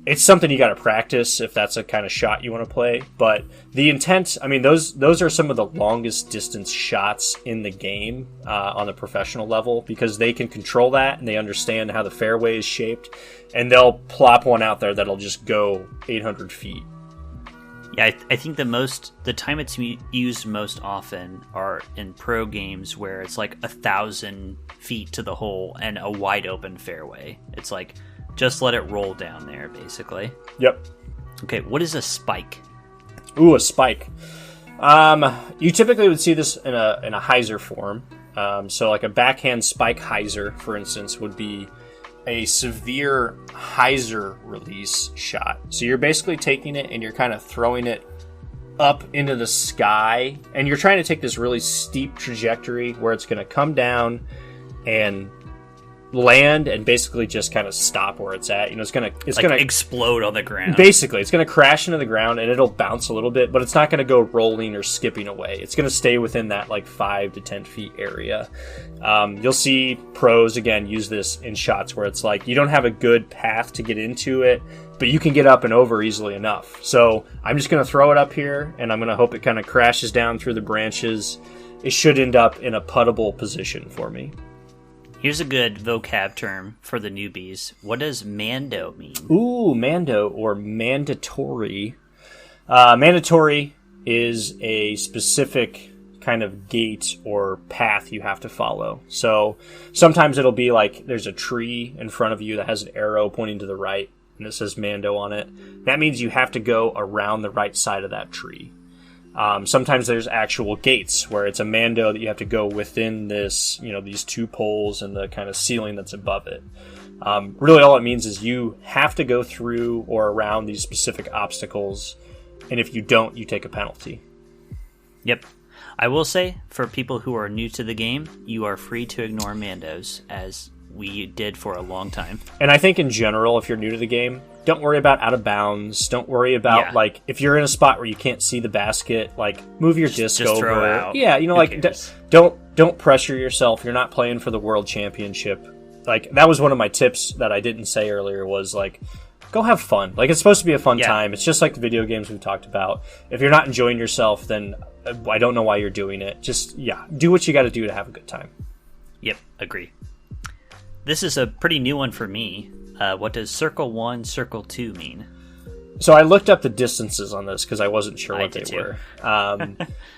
It's something you got to practice if that's a kind of shot you want to play. But the intent, those are some of the longest distance shots in the game on the professional level, because they can control that and they understand how the fairway is shaped, and they'll plop one out there that'll just go 800 feet. Yeah, I think the time it's used most often are in pro games where it's like 1,000 feet to the hole and a wide open fairway. It's like, just let it roll down there, basically. Yep. Okay, what is a spike? Ooh, a spike. You typically would see this in a hyzer form. So like a backhand spike hyzer, for instance, would be a severe hyzer release shot. So you're basically taking it and you're kind of throwing it up into the sky, and you're trying to take this really steep trajectory where it's going to come down and land and basically just kind of stop where it's at. It's gonna explode on the ground. Basically, it's gonna crash into the ground and it'll bounce a little bit, but it's not gonna go rolling or skipping away. It's gonna stay within that 5 to 10 feet area. You'll see pros again use this in shots where it's like you don't have a good path to get into it, but you can get up and over easily enough. So I'm just gonna throw it up here and I'm gonna hope it kind of crashes down through the branches. It should end up in a puttable position for me. Here's a good vocab term for the newbies. What does mando mean? Ooh, mando or mandatory. Mandatory is a specific kind of gate or path you have to follow. So sometimes it'll be like there's a tree in front of you that has an arrow pointing to the right and it says Mando on it. That means you have to go around the right side of that tree. Sometimes there's actual gates where it's a Mando that you have to go within this, these two poles and the kind of ceiling that's above it. Really all it means is you have to go through or around these specific obstacles, and if you don't, you take a penalty. Yep. I will say, for people who are new to the game, you are free to ignore Mandos, as we did for a long time. And I think in general, if you're new to the game, don't worry about out of bounds. Don't worry about, if you're in a spot where you can't see the basket, move your disc over. Throw it out. Yeah, don't pressure yourself. You're not playing for the world championship. That was one of my tips that I didn't say earlier was, go have fun. It's supposed to be a fun time. It's just like the video games we talked about. If you're not enjoying yourself, then I don't know why you're doing it. Just, do what you got to do to have a good time. Yep, agree. This is a pretty new one for me. What does Circle 1, Circle 2 mean? So I looked up the distances on this because I wasn't sure what they were.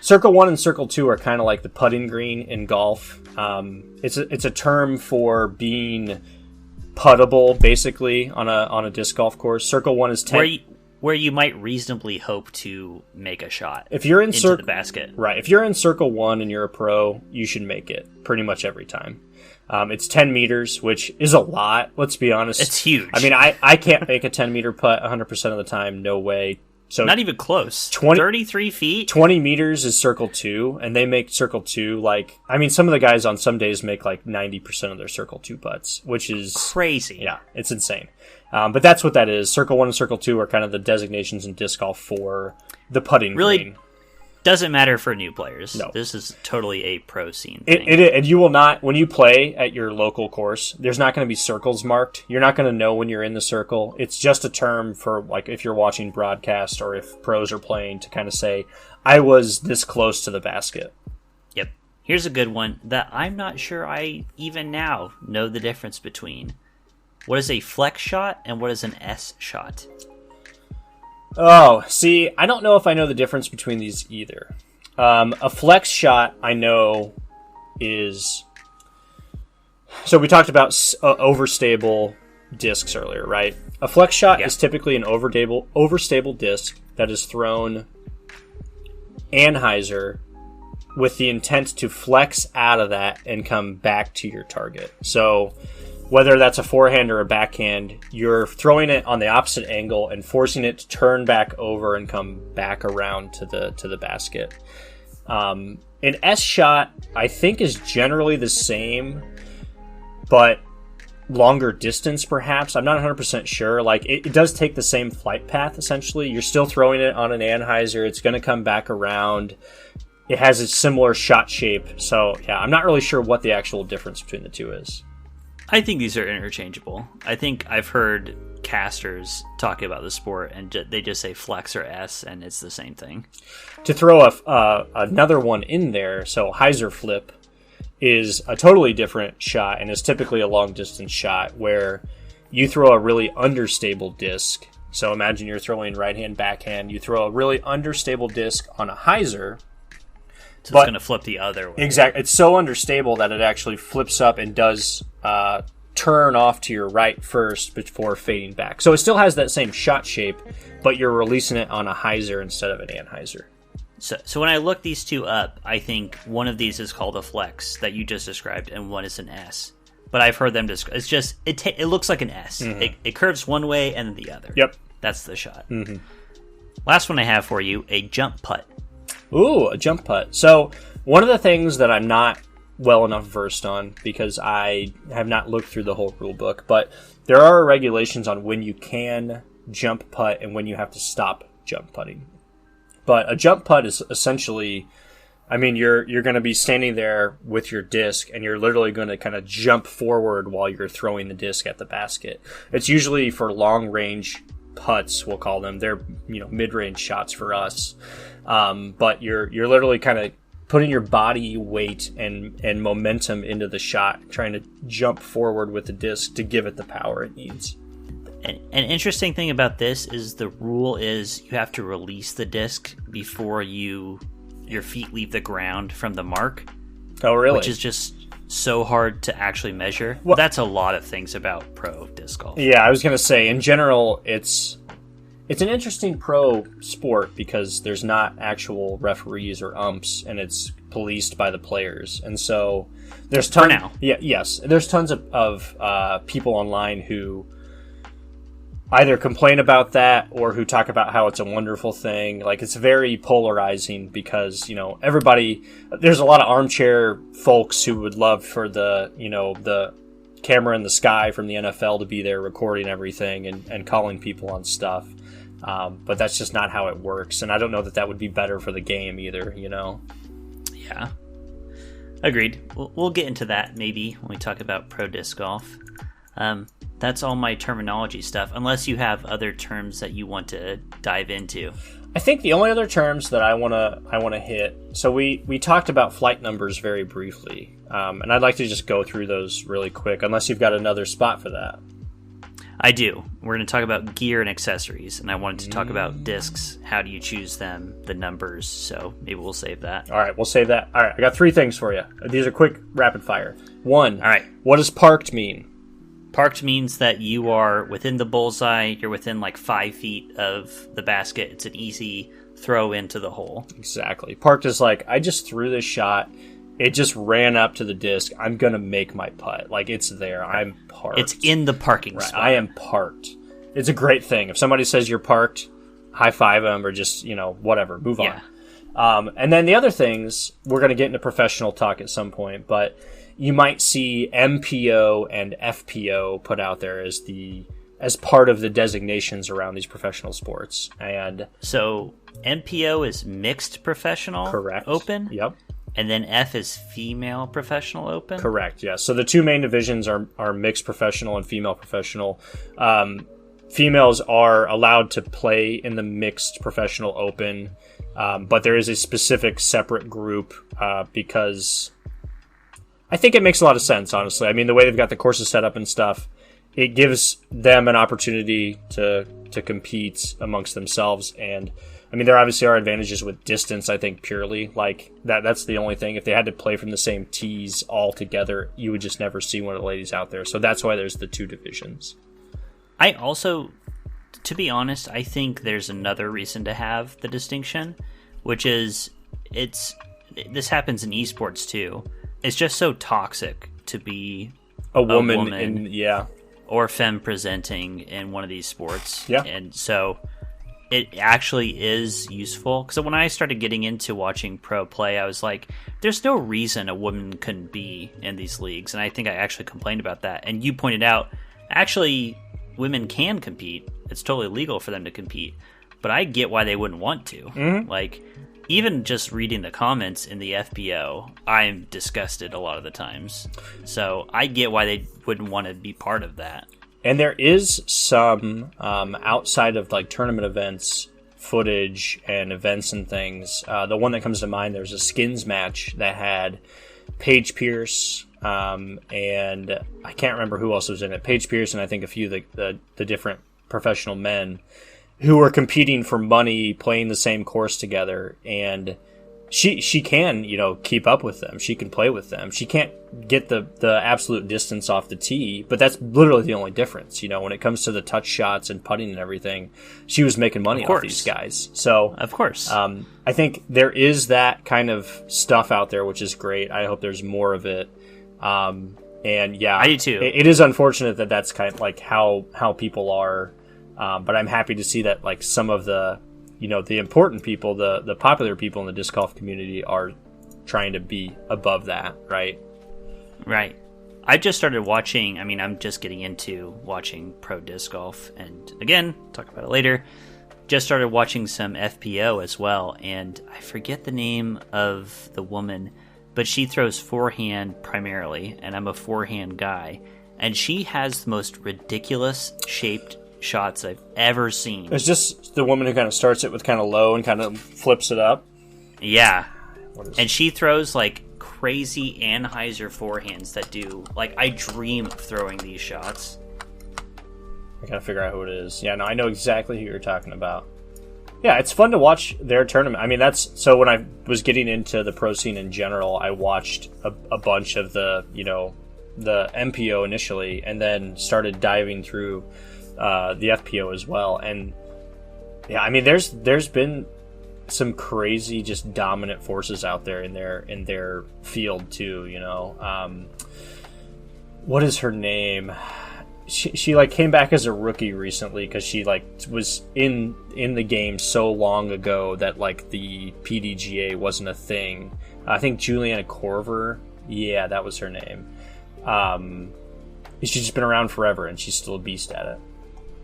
Circle 1 and Circle 2 are kind of like the putting green in golf. It's a term for being puttable, basically, on a disc golf course. Circle 1 is 10... Where you might reasonably hope to make a shot if you're in into the basket. Right. If you're in Circle 1 and you're a pro, you should make it pretty much every time. It's 10 meters, which is a lot. Let's be honest. It's huge. I mean, I can't make a 10-meter putt 100% of the time. No way. So not even close. 33 feet? 20 meters is Circle 2, and they make Circle 2 some of the guys on some days make 90% of their Circle 2 putts, which is... crazy. Yeah, it's insane. But that's what that is. Circle 1 and Circle 2 are kind of the designations in disc golf for the putting green. Doesn't matter for new players. No. This is totally a pro scene thing. And you will not, when you play at your local course, there's not going to be circles marked. You're not going to know when you're in the circle. It's just a term for, if you're watching broadcast or if pros are playing to kind of say, I was this close to the basket. Yep. Here's a good one that I'm not sure I even now know the difference between. What is a flex shot and what is an S shot? Oh, see, I don't know if I know the difference between these either. A flex shot, I know, is... So we talked about overstable discs earlier, right? A flex shot is typically an overstable disc that is thrown anhyzer with the intent to flex out of that and come back to your target. So... whether that's a forehand or a backhand, you're throwing it on the opposite angle and forcing it to turn back over and come back around to the basket. An S shot, I think, is generally the same, but longer distance, perhaps. I'm not 100% sure. It does take the same flight path, essentially. You're still throwing it on an anhyzer. It's going to come back around. It has a similar shot shape. So, yeah, I'm not really sure what the actual difference between the two is. I think these are interchangeable. I think I've heard casters talking about the sport, and they just say flex or S, and it's the same thing. To throw another one in there, so hyzer flip is a totally different shot, and is typically a long-distance shot where you throw a really understable disc. So imagine you're throwing right-hand, backhand. You throw a really understable disc on a hyzer. So it's going to flip the other way. Exactly. It's so understable that it actually flips up and does turn off to your right first before fading back. So it still has that same shot shape, but you're releasing it on a hyzer instead of an anhyzer. So when I look these two up, I think one of these is called a flex that you just described, and one is an S. But I've heard them describe. It's just it looks like an S. Mm-hmm. It curves one way and then the other. Yep, that's the shot. Mm-hmm. Last one I have for you: a jump putt. Ooh, a jump putt. So one of the things that I'm not well enough versed on, because I have not looked through the whole rule book, but there are regulations on when you can jump putt and when you have to stop jump putting. But a jump putt is essentially, I mean, you're going to be standing there with your disc and you're literally going to kind of jump forward while you're throwing the disc at the basket. It's usually for long range putts, we'll call them. They're, mid-range shots for us. But you're literally kind of putting your body weight and momentum into the shot, trying to jump forward with the disc to give it the power it needs. An interesting thing about this is the rule is you have to release the disc before your feet leave the ground from the mark. Oh, really? Which is just so hard to actually measure. Well, that's a lot of things about pro disc golf. Yeah, I was going to say, in general, it's an interesting pro sport because there's not actual referees or umps, and it's policed by the players. And so there's tons. For now. Yeah, yes, there's tons of people online who either complain about that or who talk about how it's a wonderful thing. Like, it's very polarizing because, everybody, there's a lot of armchair folks who would love for the camera in the sky from the NFL to be there recording everything and calling people on stuff. But that's just not how it works. And I don't know that would be better for the game either, Yeah. Agreed. We'll get into that maybe when we talk about pro disc golf. That's all my terminology stuff, unless you have other terms that you want to dive into. I think the only other terms that I wanna hit. So we talked about flight numbers very briefly, and I'd like to just go through those really quick, unless you've got another spot for that. I do. We're going to talk about gear and accessories, and I wanted to talk about discs. How do you choose them? The numbers. So maybe we'll save that. All right, we'll save that. All right, I got 3 things for you. These are quick, rapid fire. 1. All right. What does parked mean? Parked means that you are within the bullseye. You're within like 5 feet of the basket. It's an easy throw into the hole. Exactly. Parked is like, I just threw this shot. It just ran up to the disc. I'm going to make my putt. Like, it's there. I'm parked. It's in the parking spot. I am parked. It's a great thing. If somebody says you're parked, high five them or just, whatever. Move on. And then the other things, we're going to get into professional talk at some point, but you might see MPO and FPO put out there as part of the designations around these professional sports. And so MPO is mixed professional correct. Open? Yep. And then F is female professional open? Correct, yeah. So the 2 main divisions are mixed professional and female professional. Females are allowed to play in the mixed professional open, but there is a specific separate group because I think it makes a lot of sense, honestly. I mean, the way they've got the courses set up and stuff, it gives them an opportunity to compete amongst themselves. And I mean, there obviously are advantages with distance, I think, purely. Like, that's the only thing. If they had to play from the same tees all together, you would just never see one of the ladies out there. So that's why there's the 2 divisions. I also, to be honest, I think there's another reason to have the distinction, which is this happens in esports too. It's just so toxic to be a woman or femme presenting in one of these sports. Yeah. And so it actually is useful, because when I started getting into watching pro play, I was like, there's no reason a woman couldn't be in these leagues. And I think I actually complained about that. And you pointed out, actually, women can compete. It's totally legal for them to compete. But I get why they wouldn't want to. Mm-hmm. Like, even just reading the comments in the FBO, I'm disgusted a lot of the times. So I get why they wouldn't want to be part of that. And there is some outside of like tournament events footage and events and things. The one that comes to mind, there's a skins match that had Paige Pierce and I can't remember who else was in it. Paige Pierce and I think a few of the different professional men who were competing for money, playing the same course together, and she can, keep up with them. She can play with them. She can't get the absolute distance off the tee, but that's literally the only difference. When it comes to the touch shots and putting and everything, she was making money off these guys. So, of course, I think there is that kind of stuff out there, which is great. I hope there's more of it. And yeah, I do too. It is unfortunate that that's kind of like how people are. But I'm happy to see that like some of the, the important people, the popular people in the disc golf community are trying to be above that, right? Right. I just started watching, I'm just getting into watching pro disc golf, and again, talk about it later. Just started watching some FPO as well, and I forget the name of the woman, but she throws forehand primarily, and I'm a forehand guy, and she has the most ridiculous shaped shots I've ever seen. It's just the woman who kind of starts it with kind of low and kind of flips it up. Yeah. And she throws like crazy Anheuser forehands that do, like, I dream of throwing these shots. I gotta figure out who it is. Yeah, no, I know exactly who you're talking about. Yeah, it's fun to watch their tournament. I mean, that's so when I was getting into the pro scene in general, I watched a bunch of the MPO initially, and then started diving through the FPO as well. And yeah, I mean, there's been some crazy, just dominant forces out there in their field too. What is her name? She like came back as a rookie recently because she like was in the game so long ago that like the PDGA wasn't a thing. I think Juliana Corver, yeah, that was her name. She's just been around forever and she's still a beast at it.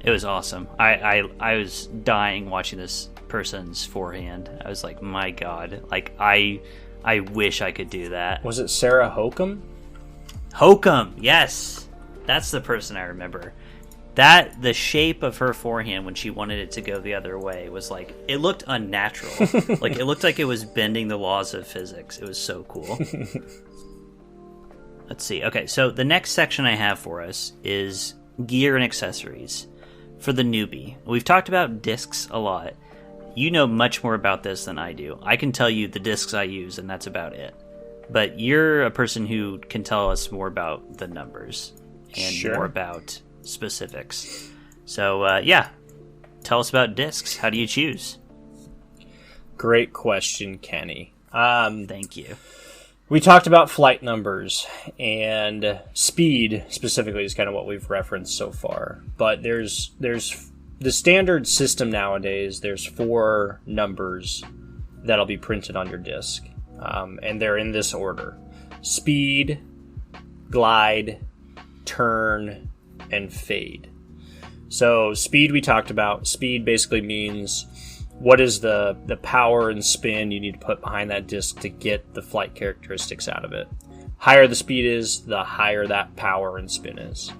It was awesome. I was dying watching this person's forehand. I was like, my God, like I wish I could do that. Was it Sarah Hokum? Hokum, yes. That's the person I remember. The shape of her forehand when she wanted it to go the other way was like, it looked unnatural. Like, it looked like it was bending the laws of physics. It was so cool. Let's see. Okay, so the next section I have for us is gear and accessories for the newbie. We've talked about discs a lot. You know much more about this than I do. I can tell you the discs I use, and that's about it. But you're a person who can tell us more about the numbers. And sure. More about specifics. So, tell us about discs. How do you choose? Great question, Kenny. Thank you. We talked about flight numbers, and speed specifically is kind of what we've referenced so far. But there's the standard system nowadays. There's 4 numbers that'll be printed on your disc, and they're in this order: speed, glide, turn, and fade. So speed we talked about. Speed basically means what is the power and spin you need to put behind that disc to get the flight characteristics out of it. Higher the speed is, the higher that power and spin is.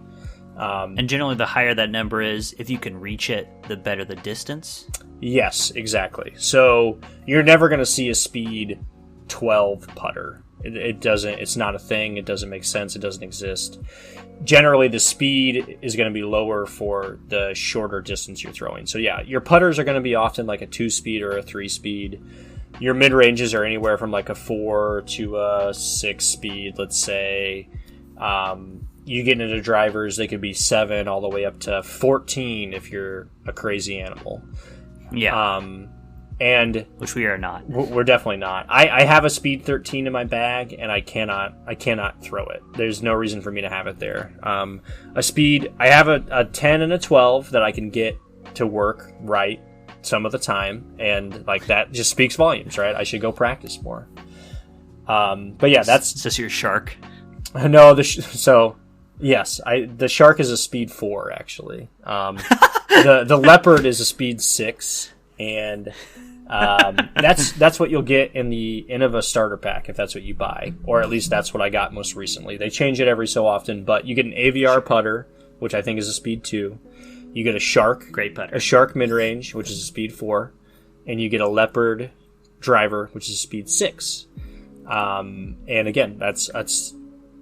And generally the higher that number is, if you can reach it, the better the distance? Yes, exactly. So you're never going to see a speed 12 putter. It doesn't. It's not a thing. It doesn't make sense. It doesn't exist. Generally, the speed is going to be lower for the shorter distance you're throwing. So yeah, your putters are going to be often like a 2-speed or a 3-speed. Your mid-ranges are anywhere from like a 4 to a 6-speed, let's say. You get into drivers, they could be 7 all the way up to 14 if you're a crazy animal. Yeah. And which we are not. We're definitely not. I have a speed 13 in my bag, and I cannot throw it. There's no reason for me to have it there. A speed, I have a 10 and a 12 that I can get to work right some of the time, and like that just speaks volumes, right? I should go practice more. But yeah, that's is this your shark? No, so yes, the shark is a speed 4 actually. The leopard is a speed 6, and that's what you'll get in the Innova starter pack if that's what you buy, or at least that's what I got most recently. They change it every so often, but you get an AVR putter, which I think is a speed 2. You get a shark, great putter, a shark mid range, which is a speed 4, and you get a leopard driver, which is a speed 6. And again, that's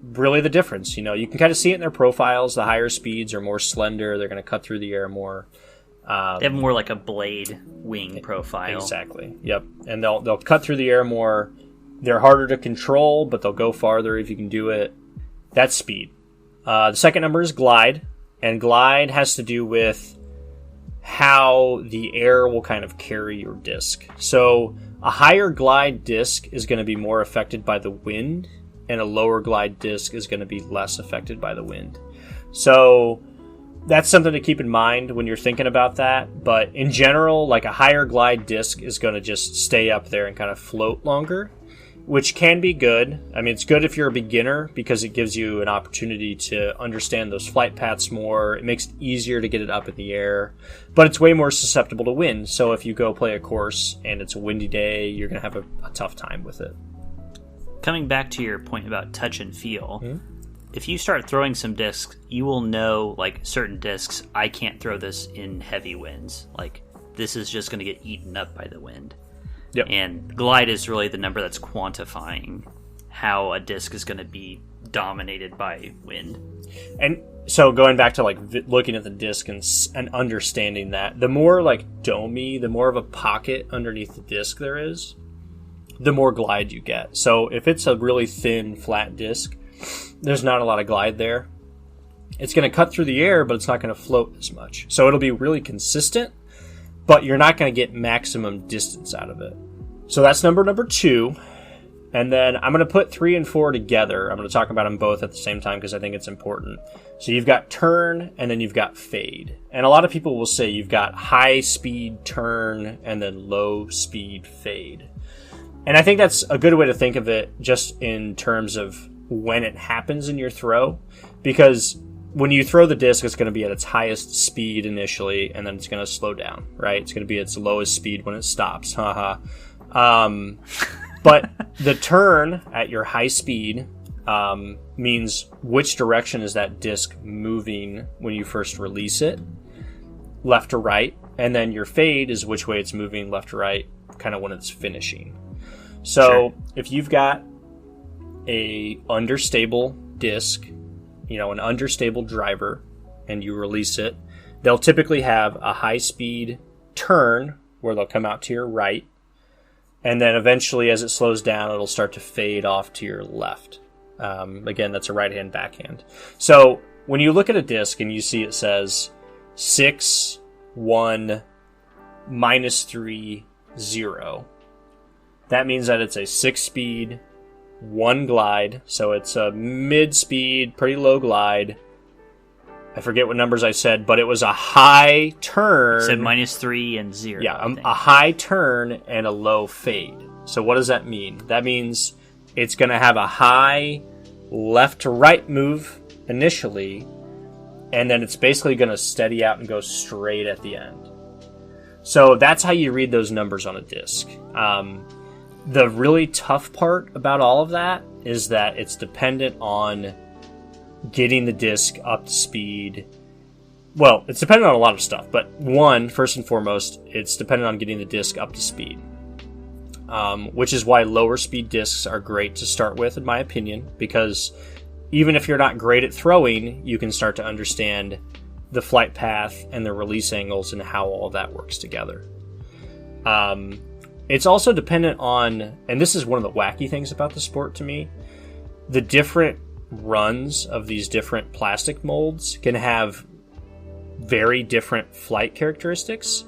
really the difference. You know, you can kind of see it in their profiles. The higher speeds are more slender. They're going to cut through the air more. They have more like a blade wing profile. Exactly. Yep. And they'll cut through the air more. They're harder to control, but they'll go farther if you can do it. That's speed. The second number is glide, and glide has to do with how the air will kind of carry your disc. So a higher glide disc is going to be more affected by the wind, and a lower glide disc is going to be less affected by the wind. So that's something to keep in mind when you're thinking about that. But in general, like a higher glide disc is going to just stay up there and kind of float longer, which can be good. I mean, it's good if you're a beginner because it gives you an opportunity to understand those flight paths more. It makes it easier to get it up in the air, but it's way more susceptible to wind. So if you go play a course and it's a windy day, you're going to have a tough time with it. Coming back to your point about touch and feel, if you start throwing some discs, you will know, like, certain discs, I can't throw this in heavy winds. Like, this is just going to get eaten up by the wind. Yep. And glide is really the number that's quantifying how a disc is going to be dominated by wind. And so going back to like looking at the disc and understanding that, the more like domey, the more of a pocket underneath the disc there is, the more glide you get. So if it's a really thin, flat disc, there's not a lot of glide there. It's going to cut through the air, but it's not going to float as much. So it'll be really consistent, but you're not going to get maximum distance out of it. So that's number 2. And then I'm going to put 3 and 4 together. I'm going to talk about them both at the same time because I think it's important. So you've got turn and then you've got fade. And a lot of people will say you've got high speed turn and then low speed fade. And I think that's a good way to think of it just in terms of when it happens in your throw. Because when you throw the disc, it's going to be at its highest speed initially, and then it's going to slow down, right? It's going to be at its lowest speed when it stops. Haha. But the turn at your high speed means which direction is that disc moving when you first release it, left to right, and then your fade is which way it's moving, left to right, kind of when it's finishing. So Sure. If you've got a understable disc, an understable driver, and you release it, they'll typically have a high speed turn where they'll come out to your right. And then eventually, as it slows down, it'll start to fade off to your left. Again, that's a right-hand backhand. So when you look at a disc and you see it says 6, 1, -3, 0, that means that it's a 6-speed, 1 glide. So it's a mid-speed, pretty low glide. I forget what numbers I said, but it was a high turn. You said -3 and 0. Yeah, a high turn and a low fade. So what does that mean? That means it's going to have a high left to right move initially, and then it's basically going to steady out and go straight at the end. So that's how you read those numbers on a disc. The really tough part about all of that is that it's dependent on getting the disc up to speed. Well, it's dependent on a lot of stuff, but first and foremost, it's dependent on getting the disc up to speed. Which is why lower speed discs are great to start with, in my opinion, because even if you're not great at throwing, you can start to understand the flight path and the release angles and how all of that works together. It's also dependent on, and this is one of the wacky things about the sport to me, the different runs of these different plastic molds can have very different flight characteristics.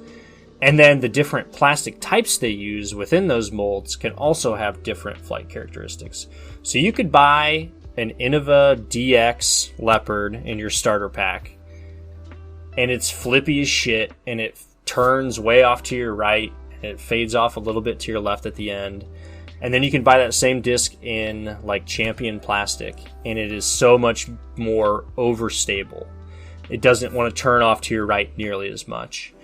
And then the different plastic types they use within those molds can also have different flight characteristics. So you could buy an Innova DX Leopard in your starter pack, and it's flippy as shit, and it turns way off to your right, and it fades off a little bit to your left at the end. And then you can buy that same disc in like Champion plastic, and it is so much more overstable. It doesn't want to turn off to your right nearly as much.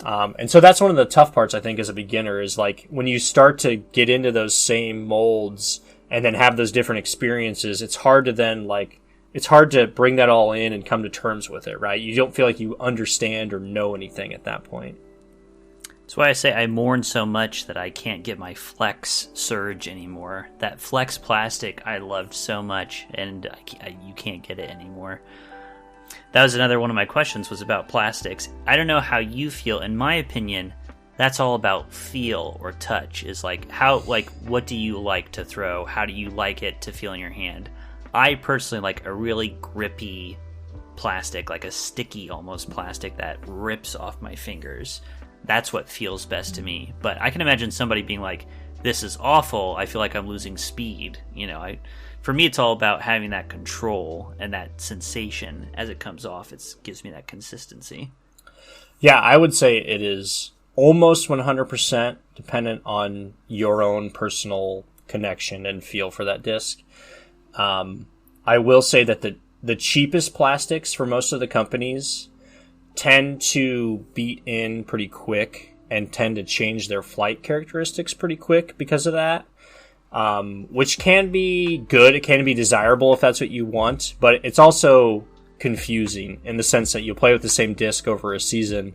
And so that's one of the tough parts, I think, as a beginner, is like when you start to get into those same molds and then have those different experiences, it's hard to bring that all in and come to terms with it, right? You don't feel like you understand or know anything at that point. That's why I say I mourn so much that I can't get my Flex Surge anymore. That Flex plastic I loved so much, and you can't get it anymore. That was another one of my questions, was about plastics. I don't know how you feel. In my opinion, that's all about feel or touch. Is like what do you like to throw? How do you like it to feel in your hand? I personally like a really grippy plastic, like a sticky almost plastic that rips off my fingers. That's what feels best to me. But I can imagine somebody being like, this is awful, I feel like I'm losing speed. For me, it's all about having that control and that sensation as it comes off. It gives me that consistency. Yeah, I would say it is almost 100% dependent on your own personal connection and feel for that disc. I will say that the cheapest plastics for most of the companies tend to beat in pretty quick and tend to change their flight characteristics pretty quick because of that. Which can be good, it can be desirable if that's what you want, but it's also confusing in the sense that you play with the same disc over a season,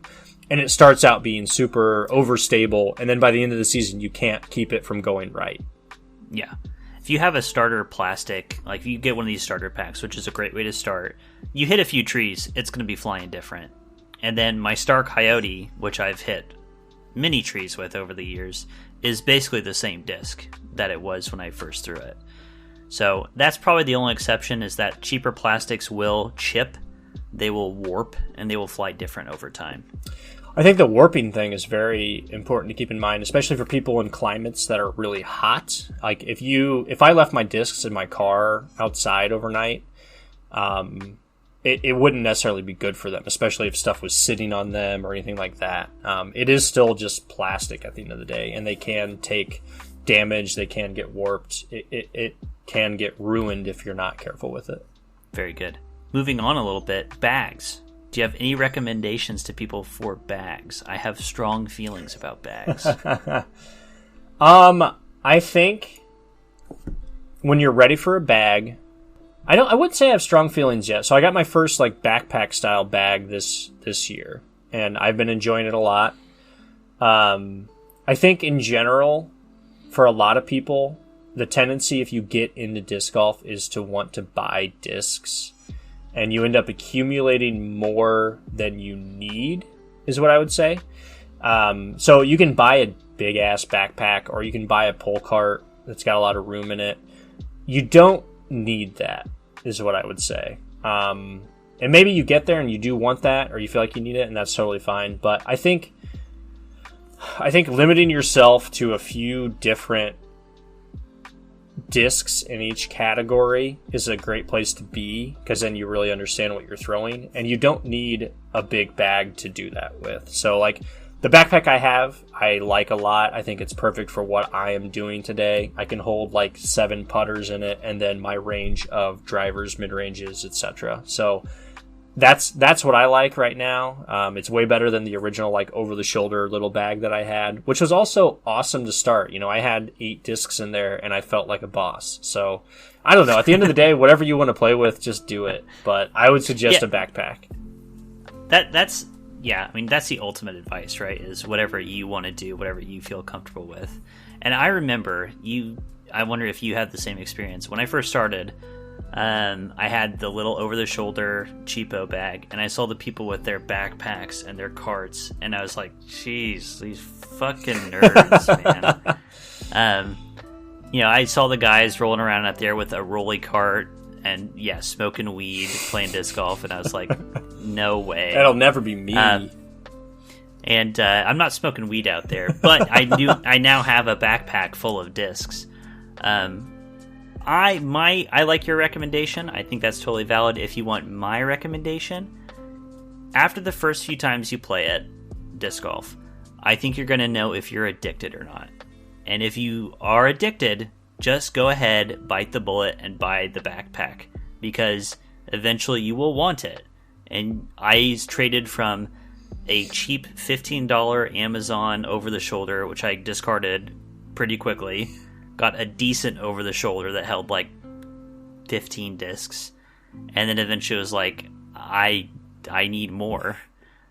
and it starts out being super overstable, and then by the end of the season you can't keep it from going right. Yeah. if you have a starter plastic, like if you get one of these starter packs, which is a great way to start, you hit a few trees, it's going to be flying different. And then my Star Coyote, which I've hit many trees with over the years, is basically the same disc that it was when I first threw it. So that's probably the only exception, is that cheaper plastics will chip, they will warp, and they will fly different over time. I think the warping thing is very important to keep in mind, especially for people in climates that are really hot. Like if I left my discs in my car outside overnight, it wouldn't necessarily be good for them, especially if stuff was sitting on them or anything like that. It is still just plastic at the end of the day, and they can take damage, they can get warped, it can get ruined if you're not careful with it. Very good. Moving on a little bit, bags. Do you have any recommendations to people for bags? I have strong feelings about bags. I think when you're ready for a bag, I wouldn't say I have strong feelings yet. So I got my first like backpack style bag this year, and I've been enjoying it a lot. I think in general, for a lot of people, the tendency if you get into disc golf is to want to buy discs, and you end up accumulating more than you need, is what I would say. So you can buy a big ass backpack, or you can buy a pull cart that's got a lot of room in it. You don't need that, is what I would say. And maybe you get there and you do want that, or you feel like you need it, and that's totally fine. But I think limiting yourself to a few different discs in each category is a great place to be, because then you really understand what you're throwing, and you don't need a big bag to do that with. So like the backpack I have, I like a lot. I think it's perfect for what I am doing today. I can hold like 7 putters in it, and then my range of drivers, mid-ranges, etc. So that's what I like right now. It's way better than the original like over-the-shoulder little bag that I had, which was also awesome to start. You know, I had 8 discs in there, and I felt like a boss. So I don't know. At the end of the day, whatever you want to play with, just do it. But I would suggest a backpack. That's the ultimate advice, right? Is whatever you want to do, whatever you feel comfortable with. And I remember I wonder if you had the same experience. When I first started, I had the little over-the-shoulder cheapo bag, and I saw the people with their backpacks and their carts, and I was like, "Jeez, these fucking nerds, man!" I saw the guys rolling around out there with a rolly cart and smoking weed, playing disc golf, and I was like, "No way, that'll never be me." And I'm not smoking weed out there, but I now have a backpack full of discs. I like your recommendation. I think that's totally valid. If you want my recommendation, after the first few times you play it, disc golf, I think you're going to know if you're addicted or not. And if you are addicted, just go ahead, bite the bullet, and buy the backpack, because eventually you will want it. And I traded from a cheap $15 Amazon over-the-shoulder, which I discarded pretty quickly, got a decent over-the-shoulder that held like 15 discs, and then eventually was like, I need more.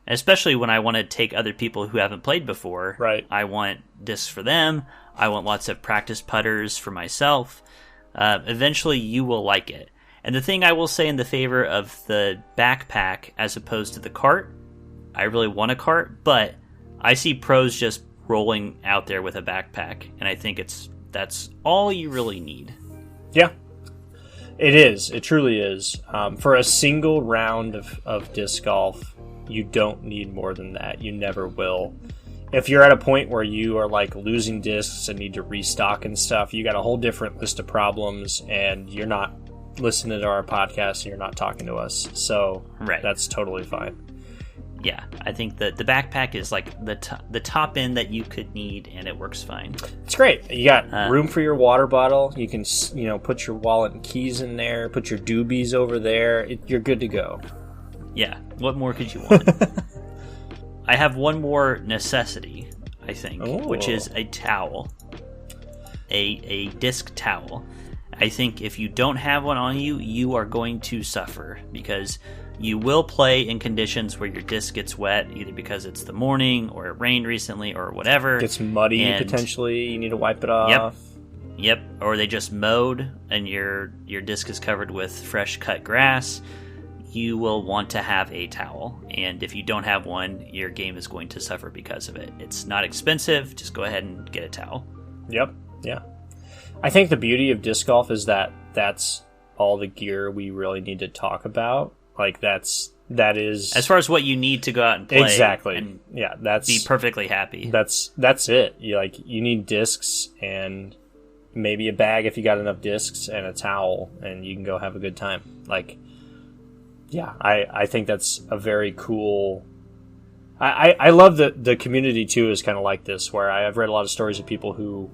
Especially when I want to take other people who haven't played before. Right. I want discs for them. I want lots of practice putters for myself. Eventually you will like it. And the thing I will say in the favor of the backpack as opposed to the cart, I really want a cart, but I see pros just rolling out there with a backpack, and I think that's all you really need. Yeah, it is. It truly is. For a single round of disc golf, you don't need more than that. You never will. If you're at a point where you are like losing discs and need to restock and stuff, you got a whole different list of problems, and you're not listening to our podcast and you're not talking to us. So that's totally fine. Yeah, I think that the backpack is like the top end that you could need, and it works fine. It's great. You got room for your water bottle. You can, put your wallet and keys in there. Put your doobies over there. You're good to go. Yeah. What more could you want? I have one more necessity, I think, which is a towel, a disc towel. I think if you don't have one on you, you are going to suffer, because you will play in conditions where your disc gets wet, either because it's the morning or it rained recently or whatever. It gets muddy potentially. You need to wipe it off. Yep, or they just mowed and your disc is covered with fresh cut grass, you will want to have a towel. And if you don't have one, your game is going to suffer because of it. It's not expensive, just go ahead and get a towel. Yep, yeah. I think the beauty of disc golf is that that's all the gear we really need to talk about. Like that is as far as what you need to go out and play. Exactly. And yeah, that's be perfectly happy. That's it. You need discs and maybe a bag if you got enough discs and a towel, and you can go have a good time. Like, yeah, I think that's a very cool. I love the community too is kind of like this, where I've read a lot of stories of people who,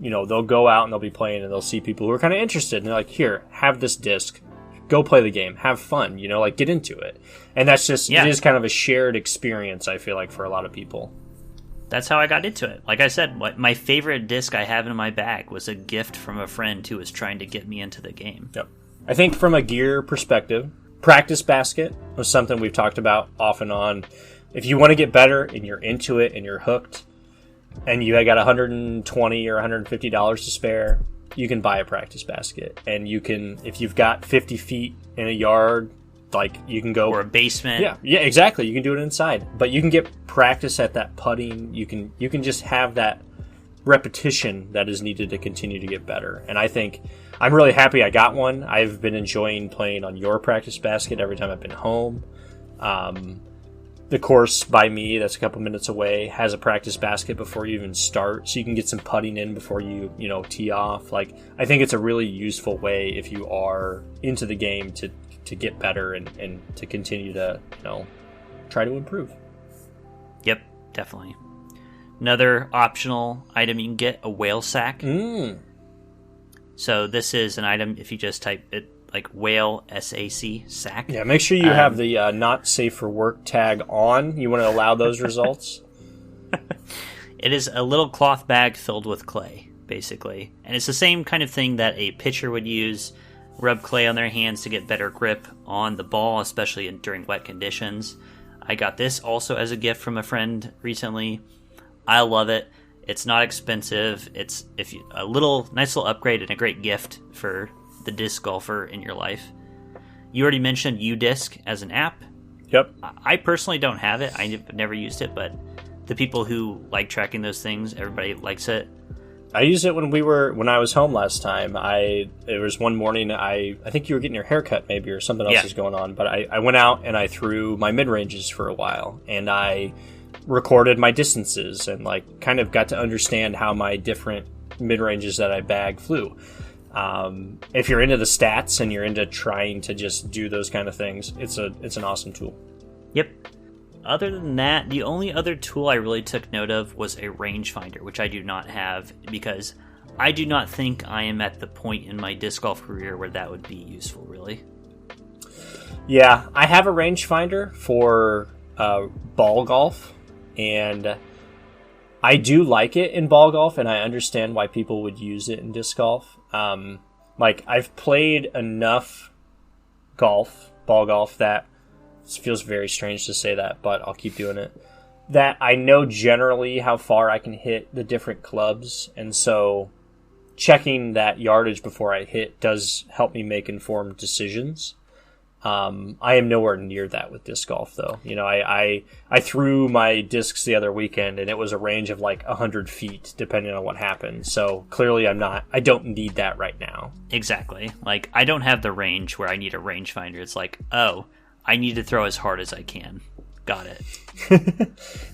they'll go out and they'll be playing and they'll see people who are kind of interested and they're like, here, have this disc, go play the game, have fun, get into it. And that's just, It is kind of a shared experience, I feel like, for a lot of people. That's how I got into it. Like I said, my favorite disc I have in my bag was a gift from a friend who was trying to get me into the game. Yep. I think from a gear perspective, practice basket was something we've talked about off and on. If you want to get better and you're into it and you're hooked and you got $120 or $150 to spare, you can buy a practice basket. And you can, if you've got 50 feet in a yard, like you can go, or a basement. Yeah, exactly. You can do it inside, but you can get practice at that putting. You can just have that repetition that is needed to continue to get better. And I think I'm really happy I got one. I've been enjoying playing on your practice basket every time I've been home. The course by me, that's a couple minutes away, has a practice basket before you even start, so you can get some putting in before you tee off. Like, I think it's a really useful way if you are into the game to get better and to continue to try to improve. Yep, definitely. Another optional item you can get, a whale sack. So this is an item, if you just type it like whale SAC sack. Yeah, make sure you have the not safe for work tag on. You want to allow those results. It is a little cloth bag filled with clay, basically. And it's the same kind of thing that a pitcher would use. Rub clay on their hands to get better grip on the ball, especially during wet conditions. I got this also as a gift from a friend recently. I love it. It's not expensive. It's a nice little upgrade and a great gift for the disc golfer in your life. You already mentioned UDisc as an app. Yep. I personally don't have it. I've never used it, but the people who like tracking those things, everybody likes it. I used it when I was home last time. It was one morning. I think you were getting your hair cut maybe, or something else was going on. But I went out and I threw my mid ranges for a while, and I recorded my distances and like kind of got to understand how my different mid ranges that I bag flew. If you're into the stats and you're into trying to just do those kind of things, it's an awesome tool. Yep. Other than that, the only other tool I really took note of was a rangefinder, which I do not have because I do not think I am at the point in my disc golf career where that would be useful, really. Yeah, I have a rangefinder for ball golf, and I do like it in ball golf, and I understand why people would use it in disc golf. Like, I've played enough ball golf that it feels very strange to say that, but I'll keep doing it, that I know generally how far I can hit the different clubs, and so checking that yardage before I hit does help me make informed decisions. I am nowhere near that with disc golf, though. I threw my discs the other weekend, and it was a range of like 100 feet, depending on what happened. So clearly, I don't need that right now. Exactly. Like, I don't have the range where I need a rangefinder. It's like, oh, I need to throw as hard as I can. Got it.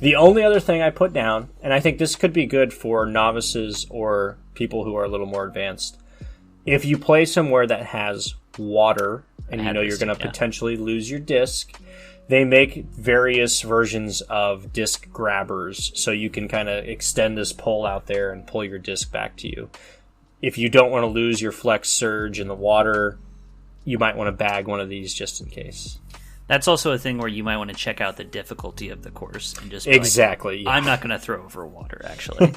The only other thing I put down, and I think this could be good for novices or people who are a little more advanced, if you play somewhere that has water and you're going to potentially lose your disc, they make various versions of disc grabbers so you can kind of extend this pole out there and pull your disc back to you. If you don't want to lose your flex surge in the water, you might want to bag one of these just in case. That's also a thing where you might want to check out the difficulty of the course and just exactly. Like, I'm not going to throw over water, actually.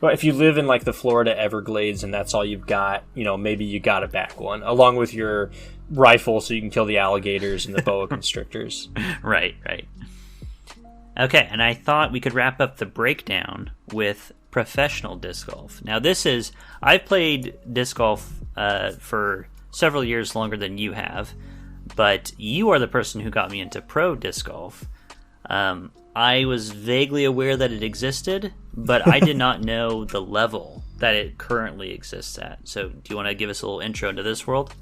Well, if you live in like the Florida Everglades and that's all you've got, maybe you got to back one along with your rifle so you can kill the alligators and the boa constrictors. Right. Okay, and I thought we could wrap up the breakdown with professional disc golf. Now, I've played disc golf for several years longer than you have, but you are the person who got me into pro disc golf. I was vaguely aware that it existed, but I did not know the level that it currently exists at. So do you want to give us a little intro into this world?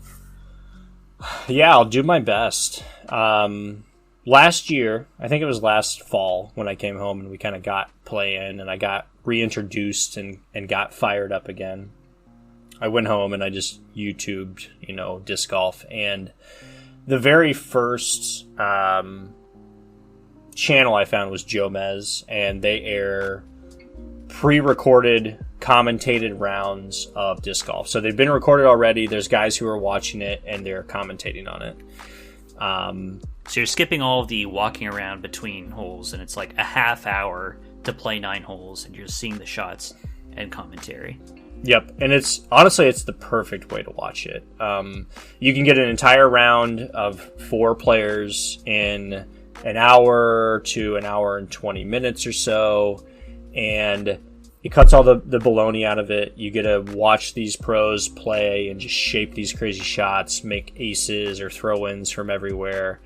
Yeah, I'll do my best. Last year, I think it was last fall, when I came home and we kind of got playing and I got reintroduced and got fired up again. I went home and I just YouTubed, disc golf. And the very first channel I found was Joe Mez, and they air pre-recorded, commentated rounds of disc golf. So they've been recorded already. There's guys who are watching it, and they're commentating on it. So you're skipping all of the walking around between holes, and it's like a half hour to play 9 holes, and you're just seeing the shots and commentary. Yep, and it's the perfect way to watch it. You can get an entire round of 4 players in an hour to an hour and 20 minutes or so, and it cuts all the baloney out of it. You get to watch these pros play and just shape these crazy shots, make aces or throw-ins from everywhere.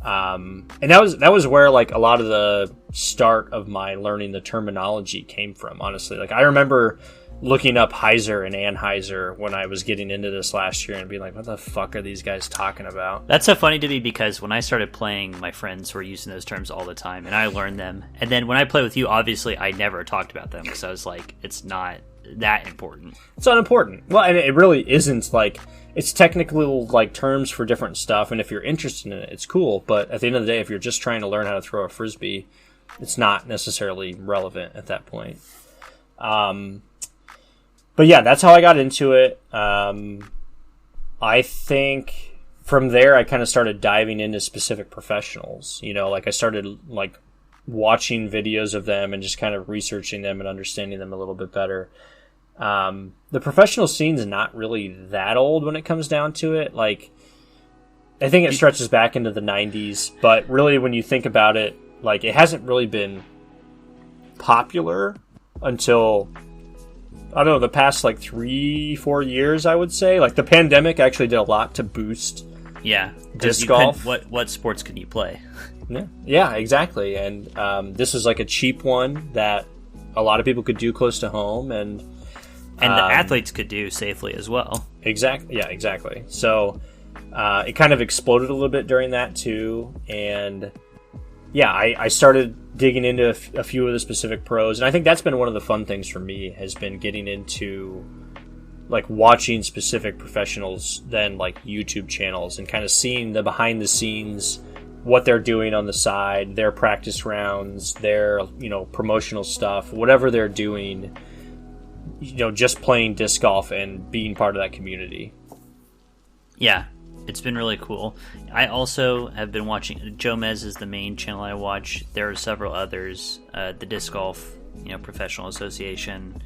And that was where like a lot of the start of my learning the terminology came from, honestly. Like I remember looking up Heiser and Anheuser when I was getting into this last year and being like, what the fuck are these guys talking about? That's so funny to me because when I started playing, my friends were using those terms all the time and I learned them. And then when I play with you, obviously I never talked about them because I was like, it's not that important. It's unimportant. Well, and it really isn't. Like, it's technically like terms for different stuff, and if you're interested in it, it's cool. But at the end of the day, if you're just trying to learn how to throw a frisbee, it's not necessarily relevant at that point. But yeah, that's how I got into it. I think from there, I kind of started diving into specific professionals. Like I started like watching videos of them and just kind of researching them and understanding them a little bit better. The professional scene's not really that old when it comes down to it. Like, I think it stretches back into the 90s, but really when you think about it, like it hasn't really been popular until, I don't know, the past like 3-4 years, I would say. Like the pandemic actually did a lot to boost disc golf. What sports can you play? Yeah, exactly. And this was like a cheap one that a lot of people could do close to home, and the athletes could do safely as well. Exactly. Yeah, exactly. So it kind of exploded a little bit during that too, and yeah, I started digging into a few of the specific pros, and I think that's been one of the fun things for me, has been getting into like watching specific professionals, then like YouTube channels, and kind of seeing the behind the scenes, what they're doing on the side, their practice rounds, their promotional stuff, whatever they're doing, just playing disc golf and being part of that community. Yeah, it's been really cool. I also have been watching, Joe Mez is the main channel I watch. There are several others. The Disc Golf Professional Association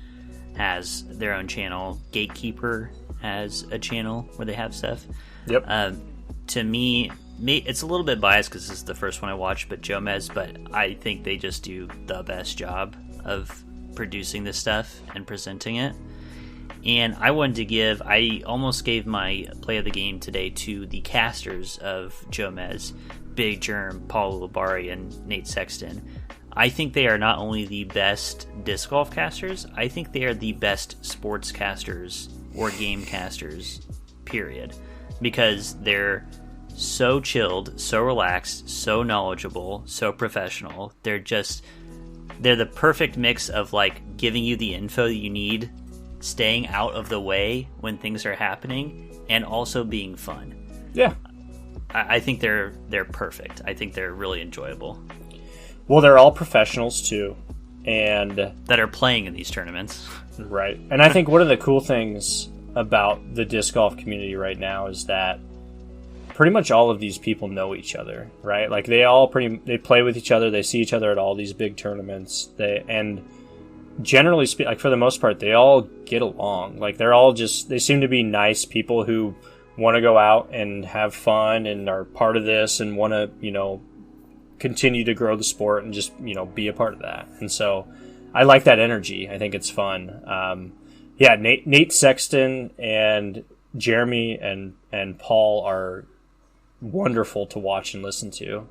has their own channel. Gatekeeper has a channel where they have stuff. Yep. To me, it's a little bit biased because this is the first one I watched, but Joe Mez, but I think they just do the best job of producing this stuff and presenting it. And I almost gave my play of the game today to the casters of Joe Mez, Big Germ, Paul Ulabari, and Nate Sexton. I think they are not only the best disc golf casters, I think they are the best sports casters or game casters, period. Because they're so chilled, so relaxed, so knowledgeable, so professional. They're the perfect mix of like giving you the info that you need, staying out of the way when things are happening, and also being fun. Yeah. I think they're perfect. I think they're really enjoyable. Well, they're all professionals too, and that are playing in these tournaments. Right. And I think one of the cool things about the disc golf community right now is that pretty much all of these people know each other, right? Like they play with each other, they see each other at all these big tournaments. And generally speaking, like for the most part, they all get along. Like they seem to be nice people who want to go out and have fun and are part of this and want to, continue to grow the sport and just, be a part of that. And so I like that energy. I think it's fun. Yeah, Nate Sexton and Jeremy and Paul are wonderful to watch and listen to.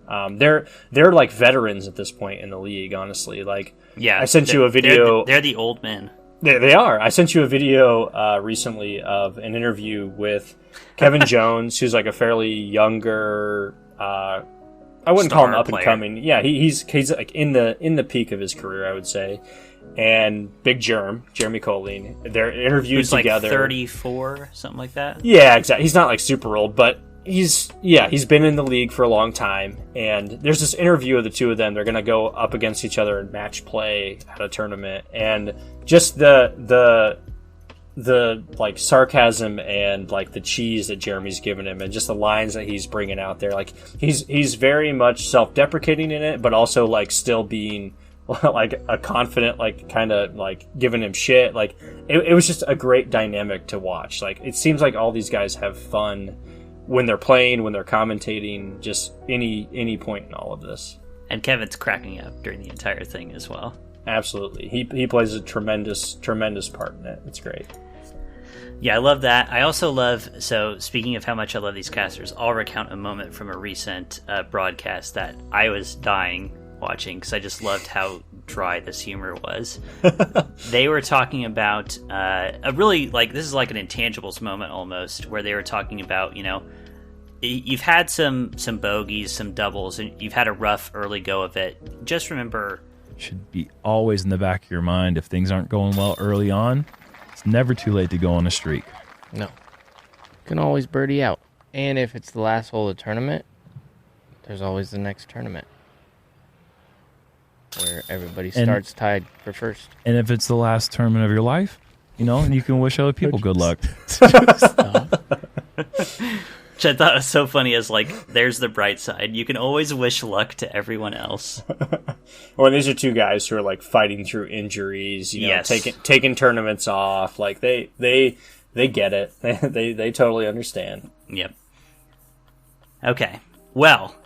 They're like veterans at this point in the league, honestly. Like, Yeah, I sent you a video. They're the old men. They are. I sent you a video recently of an interview with Kevin Jones, who's like a fairly younger. I wouldn't call him up and coming. Yeah, he's like in the peak of his career, I would say. And Big Jeremy Colleen, they're interviewed Who's together. Like 34, something like that. Yeah, exactly. He's not like super old, but he's been in the league for a long time. And there's this interview of the two of them. They're going to go up against each other in match play at a tournament, and just the like sarcasm and like the cheese that Jeremy's giving him, and just the lines that he's bringing out there. Like he's very much self-deprecating in it, but also like still being like a confident, like kind of like giving him shit. Like it was just a great dynamic to watch. Like it seems like all these guys have fun when they're playing, when they're commentating, just any point in all of this. And Kevin's cracking up during the entire thing as well. Absolutely. He plays a tremendous part in it. It's great. Yeah, I love that. I also love, so speaking of how much I love these casters, I'll recount a moment from a recent broadcast that I was dying watching because I just loved how dry this humor was. They were talking about a really, like, this is like an Intangibles moment almost, where they were talking about, you know, you've had some bogeys, some doubles, and you've had a rough early go of it. Just remember, should be always in the back of your mind if things aren't going well early on. It's never too late to go on a streak. No. You can always birdie out. And if it's the last hole of the tournament, there's always the next tournament where everybody starts tied for first. And if it's the last tournament of your life, you know, you can wish other people good luck. Which I thought was so funny as, like, there's the bright side. You can always wish luck to everyone else. Well, these are two guys who are, like, fighting through injuries, you know, Yes. taking tournaments off. Like, they get it. They totally understand. Yep. Okay. Well,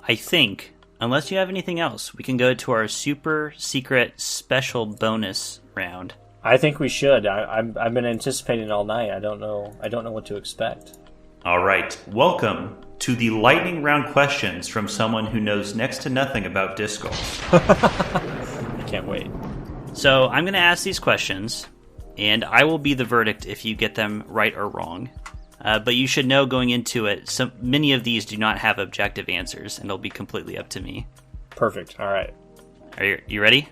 I think, unless you have anything else, we can go to our super secret special bonus round. I think we should. I've been anticipating all night. I don't know what to expect. All right, welcome to the lightning round questions from someone who knows next to nothing about disc golf. I can't wait. So I'm going to ask these questions, and I will be the verdict if you get them right or wrong. But you should know going into it, many of these do not have objective answers, and it'll be completely up to me. Perfect. All right. Are you ready?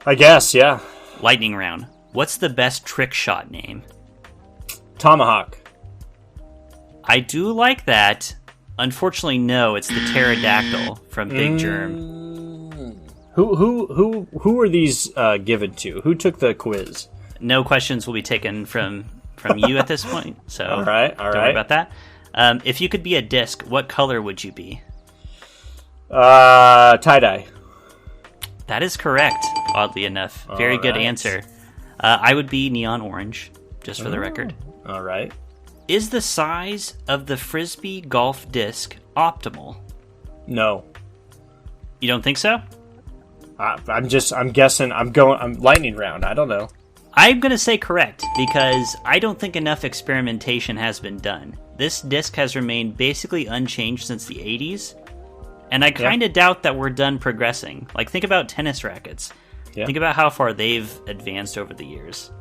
I guess, yeah. Lightning round. What's the best trick shot name? Tomahawk. I do like that. Unfortunately, no, it's the pterodactyl from Big Germ. Who are these given to? Who took the quiz? No questions will be taken from you at this point, so all right. Don't worry about that. If you could be a disc, what color would you be? Tie-dye. That is correct, oddly enough. Very good answer. I would be neon orange, just for the record. All right. Is the size of the Frisbee golf disc optimal? No. You don't think so? I'm guessing. I'm lightning round. I don't know. I'm going to say correct, because I don't think enough experimentation has been done. This disc has remained basically unchanged since the 80s, and I kind of doubt that we're done progressing. Like, think about tennis rackets. Yeah. Think about how far they've advanced over the years.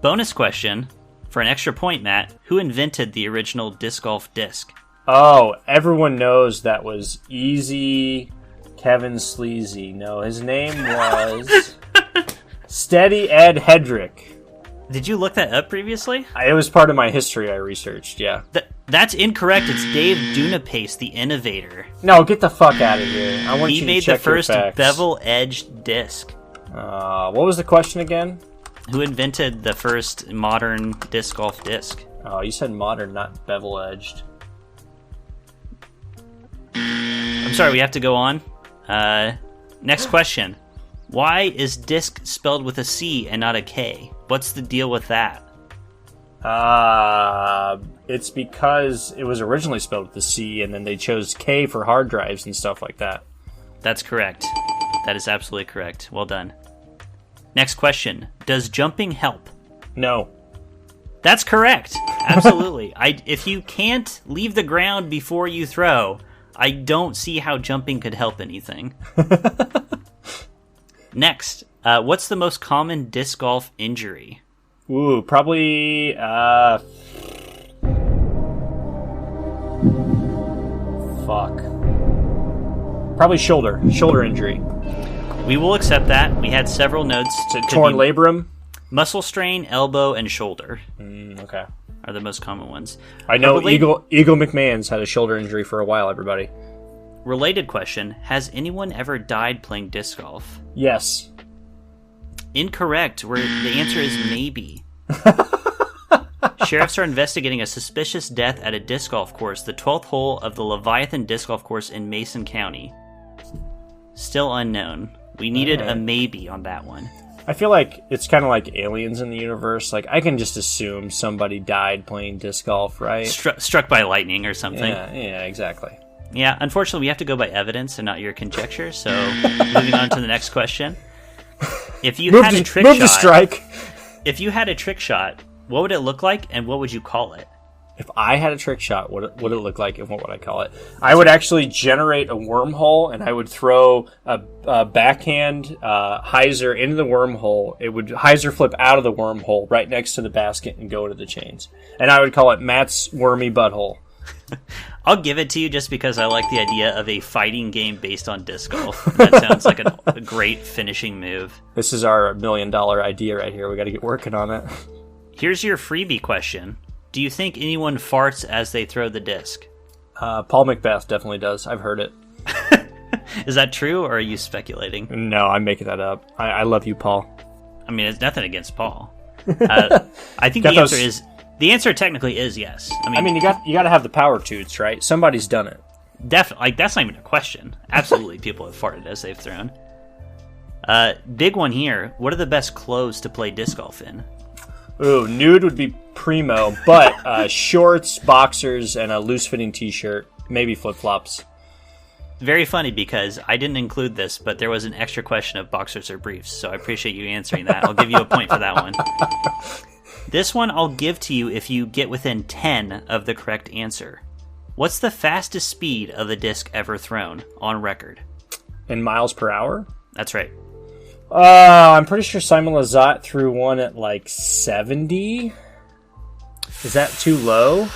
Bonus question, for an extra point, Matt, who invented the original disc golf disc? Oh, everyone knows that was easy. Kevin Sleazy. No, his name was Steady Ed Hedrick. Did you look that up previously? It was part of my history I researched, yeah. That's incorrect. It's Dave Dunapace, the innovator. No, get the fuck out of here. I want He you to made check the first your facts. bevel-edged disc. What was the question again? Who invented the first modern disc golf disc? Oh, you said modern, not bevel-edged. I'm sorry, we have to go on. Next question. Why is disc spelled with a C and not a K? What's the deal with that? It's because it was originally spelled with a C, and then they chose K for hard drives and stuff like that. That's correct. That is absolutely correct. Well done. Next question. Does jumping help? No. That's correct. Absolutely. If you can't leave the ground before you throw, I don't see how jumping could help anything. Next, what's the most common disc golf injury? Ooh, probably probably shoulder injury. We will accept that. We had several notes. Torn labrum? Muscle strain, elbow, and shoulder. Okay. Are the most common ones. I know Eagle McMahon's had a shoulder injury for a while, everybody. Related question. Has anyone ever died playing disc golf? Yes. Incorrect. The answer is maybe. Sheriffs are investigating a suspicious death at a disc golf course, the 12th hole of the Leviathan Disc Golf Course in Mason County. Still unknown. We needed a maybe on that one. I feel like it's kind of like aliens in the universe. Like, I can just assume somebody died playing disc golf, right? Struck by lightning or something. Yeah, exactly. Yeah, unfortunately, we have to go by evidence and not your conjecture, so moving on to the next question. If you had a trick shot... Move to strike! If you had a trick shot, what would it look like, and what would you call it? If I had a trick shot, what would it look like, and what would I call it? I would actually generate a wormhole, and I would throw a backhand hyzer into the wormhole. It would hyzer flip out of the wormhole right next to the basket and go into the chains. And I would call it Matt's Wormy Butthole. I'll give it to you just because I like the idea of a fighting game based on disc golf. That sounds like a great finishing move. This is our $1 million idea right here. We got to get working on it. Here's your freebie question. Do you think anyone farts as they throw the disc? Paul Macbeth definitely does. I've heard it. Is that true, or are you speculating? No, I'm making that up. I love you, Paul. I mean, it's nothing against Paul. I think the answer technically is yes. I mean, you got to have the power toots, right? Somebody's done it. Definitely. Like, that's not even a question. Absolutely, people have farted as they've thrown. Big one here. What are the best clothes to play disc golf in? Ooh, nude would be primo, but shorts, boxers, and a loose-fitting t-shirt, maybe flip-flops. Very funny because I didn't include this, but there was an extra question of boxers or briefs, so I appreciate you answering that. I'll give you a point for that one. This one I'll give to you if you get within 10 of the correct answer. What's the fastest speed of a disc ever thrown on record? In miles per hour? That's right. I'm pretty sure Simon Lizotte threw one at like 70. Is that too low?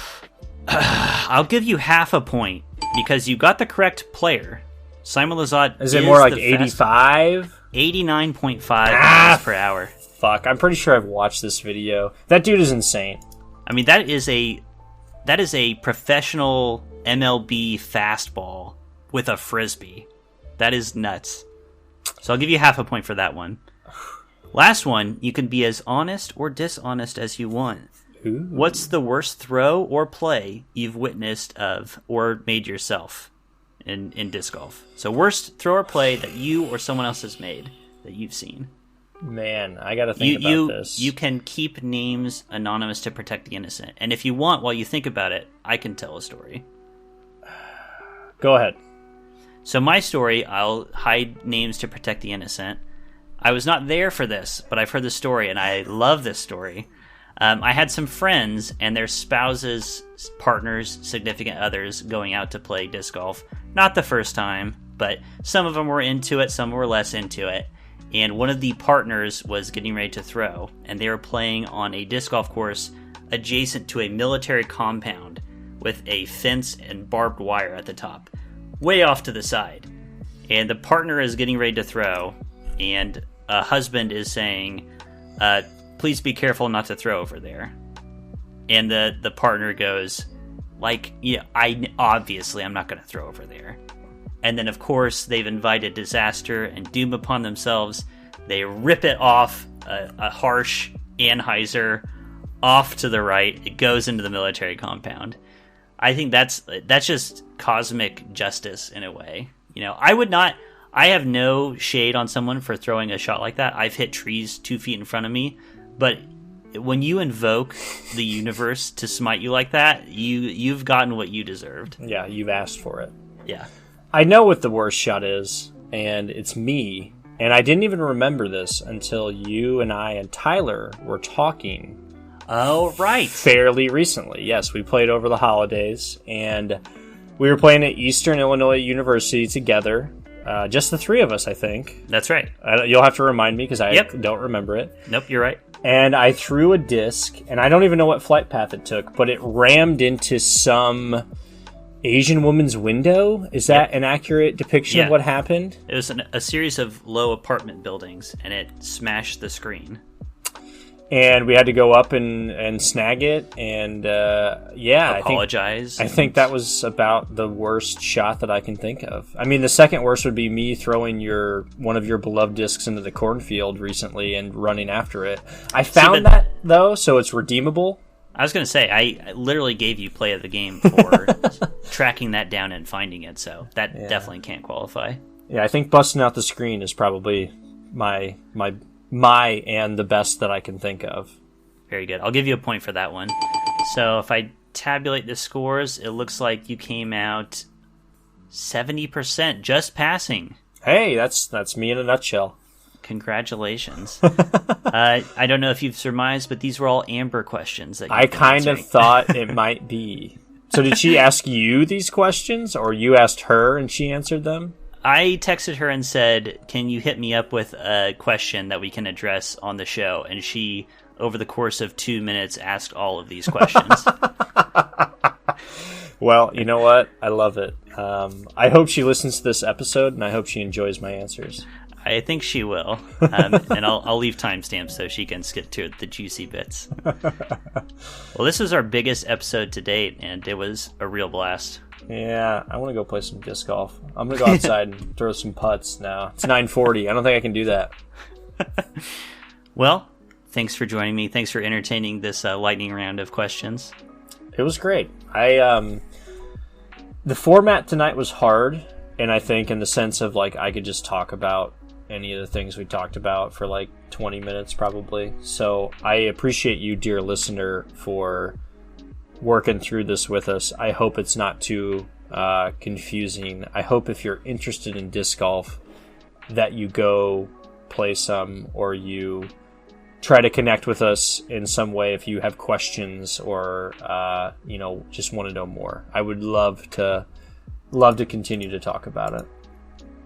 I'll give you half a point because you got the correct player. Simon Lizotte is it more like 85? 89.5 miles per hour. Fuck, I'm pretty sure I've watched this video. That dude is insane. I mean, that is a professional MLB fastball with a frisbee. That is nuts. So I'll give you half a point for that one. Last one, you can be as honest or dishonest as you want. Ooh. What's the worst throw or play you've witnessed of or made yourself in disc golf? So worst throw or play that you or someone else has made that you've seen. Man, I gotta think about this. You can keep names anonymous to protect the innocent. And if you want, while you think about it, I can tell a story. Go ahead. So my story, I'll hide names to protect the innocent. I was not there for this, but I've heard the story, and I love this story. I had some friends and their spouses, partners, significant others going out to play disc golf. Not the first time, but some of them were into it, some were less into it. And one of the partners was getting ready to throw, and they were playing on a disc golf course adjacent to a military compound with a fence and barbed wire at the top, way off to the side. And the partner is getting ready to throw, and a husband is saying, please be careful not to throw over there. And the partner goes, I'm not going to throw over there. And then, of course, they've invited disaster and doom upon themselves. They rip it off a harsh Anheuser off to the right. It goes into the military compound. I think that's just cosmic justice in a way. You know, I have no shade on someone for throwing a shot like that. I've hit trees 2 feet in front of me. But when you invoke the universe to smite you like that, you've gotten what you deserved. Yeah, you've asked for it. Yeah. I know what the worst shot is, and it's me And I didn't even remember this until you and I and Tyler were talking. Oh, right. Fairly recently. Yes, we played over the holidays, and we were playing at Eastern Illinois University together. Just the three of us, I think. That's right. You'll have to remind me because I don't remember it. Nope, you're right. And I threw a disc, and I don't even know what flight path it took, but it rammed into some Asian woman's window. Is that an accurate depiction of what happened? It was a series of low apartment buildings, and it smashed the screen. And we had to go up and snag it, and apologize. I think that was about the worst shot that I can think of. I mean, the second worst would be me throwing one of your beloved discs into the cornfield recently and running after it. I found that, though, so it's redeemable. I was going to say, I literally gave you play of the game for tracking that down and finding it, so that definitely can't qualify. Yeah, I think busting out the screen is probably my and the best that I can think of. Very good. I'll give you a point for that one. So if I tabulate the scores, it looks like you came out 70%, just passing. Hey, that's me in a nutshell. Congratulations. I don't know if you've surmised, but these were all Amber questions. That I kind of thought it might be. So did she ask you these questions, or you asked her and she answered them? I texted her and said, can you hit me up with a question that we can address on the show? And she, over the course of 2 minutes, asked all of these questions. Well, you know what? I love it. I hope she listens to this episode, and I hope she enjoys my answers. I think she will. And I'll leave timestamps so she can skip to the juicy bits. Well, this was our biggest episode to date, and it was a real blast. Yeah, I want to go play some disc golf. I'm going to go outside and throw some putts now. It's 9:40. I don't think I can do that. Well, thanks for joining me. Thanks for entertaining this lightning round of questions. It was great. The format tonight was hard, and I think in the sense of, like, I could just talk about any of the things we talked about for, like, 20 minutes probably. So I appreciate you, dear listener, for working through this with us. I hope it's not too confusing. I hope if you're interested in disc golf that you go play some, or you try to connect with us in some way if you have questions or just want to know more. I would love to continue to talk about it.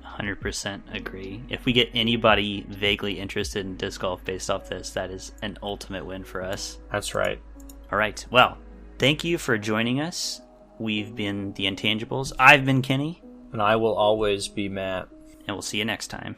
100% agree. If we get anybody vaguely interested in disc golf based off this, that is an ultimate win for us. That's right. All right. Well, thank you for joining us. We've been the Intangibles. I've been Kenny. And I will always be Matt. And we'll see you next time.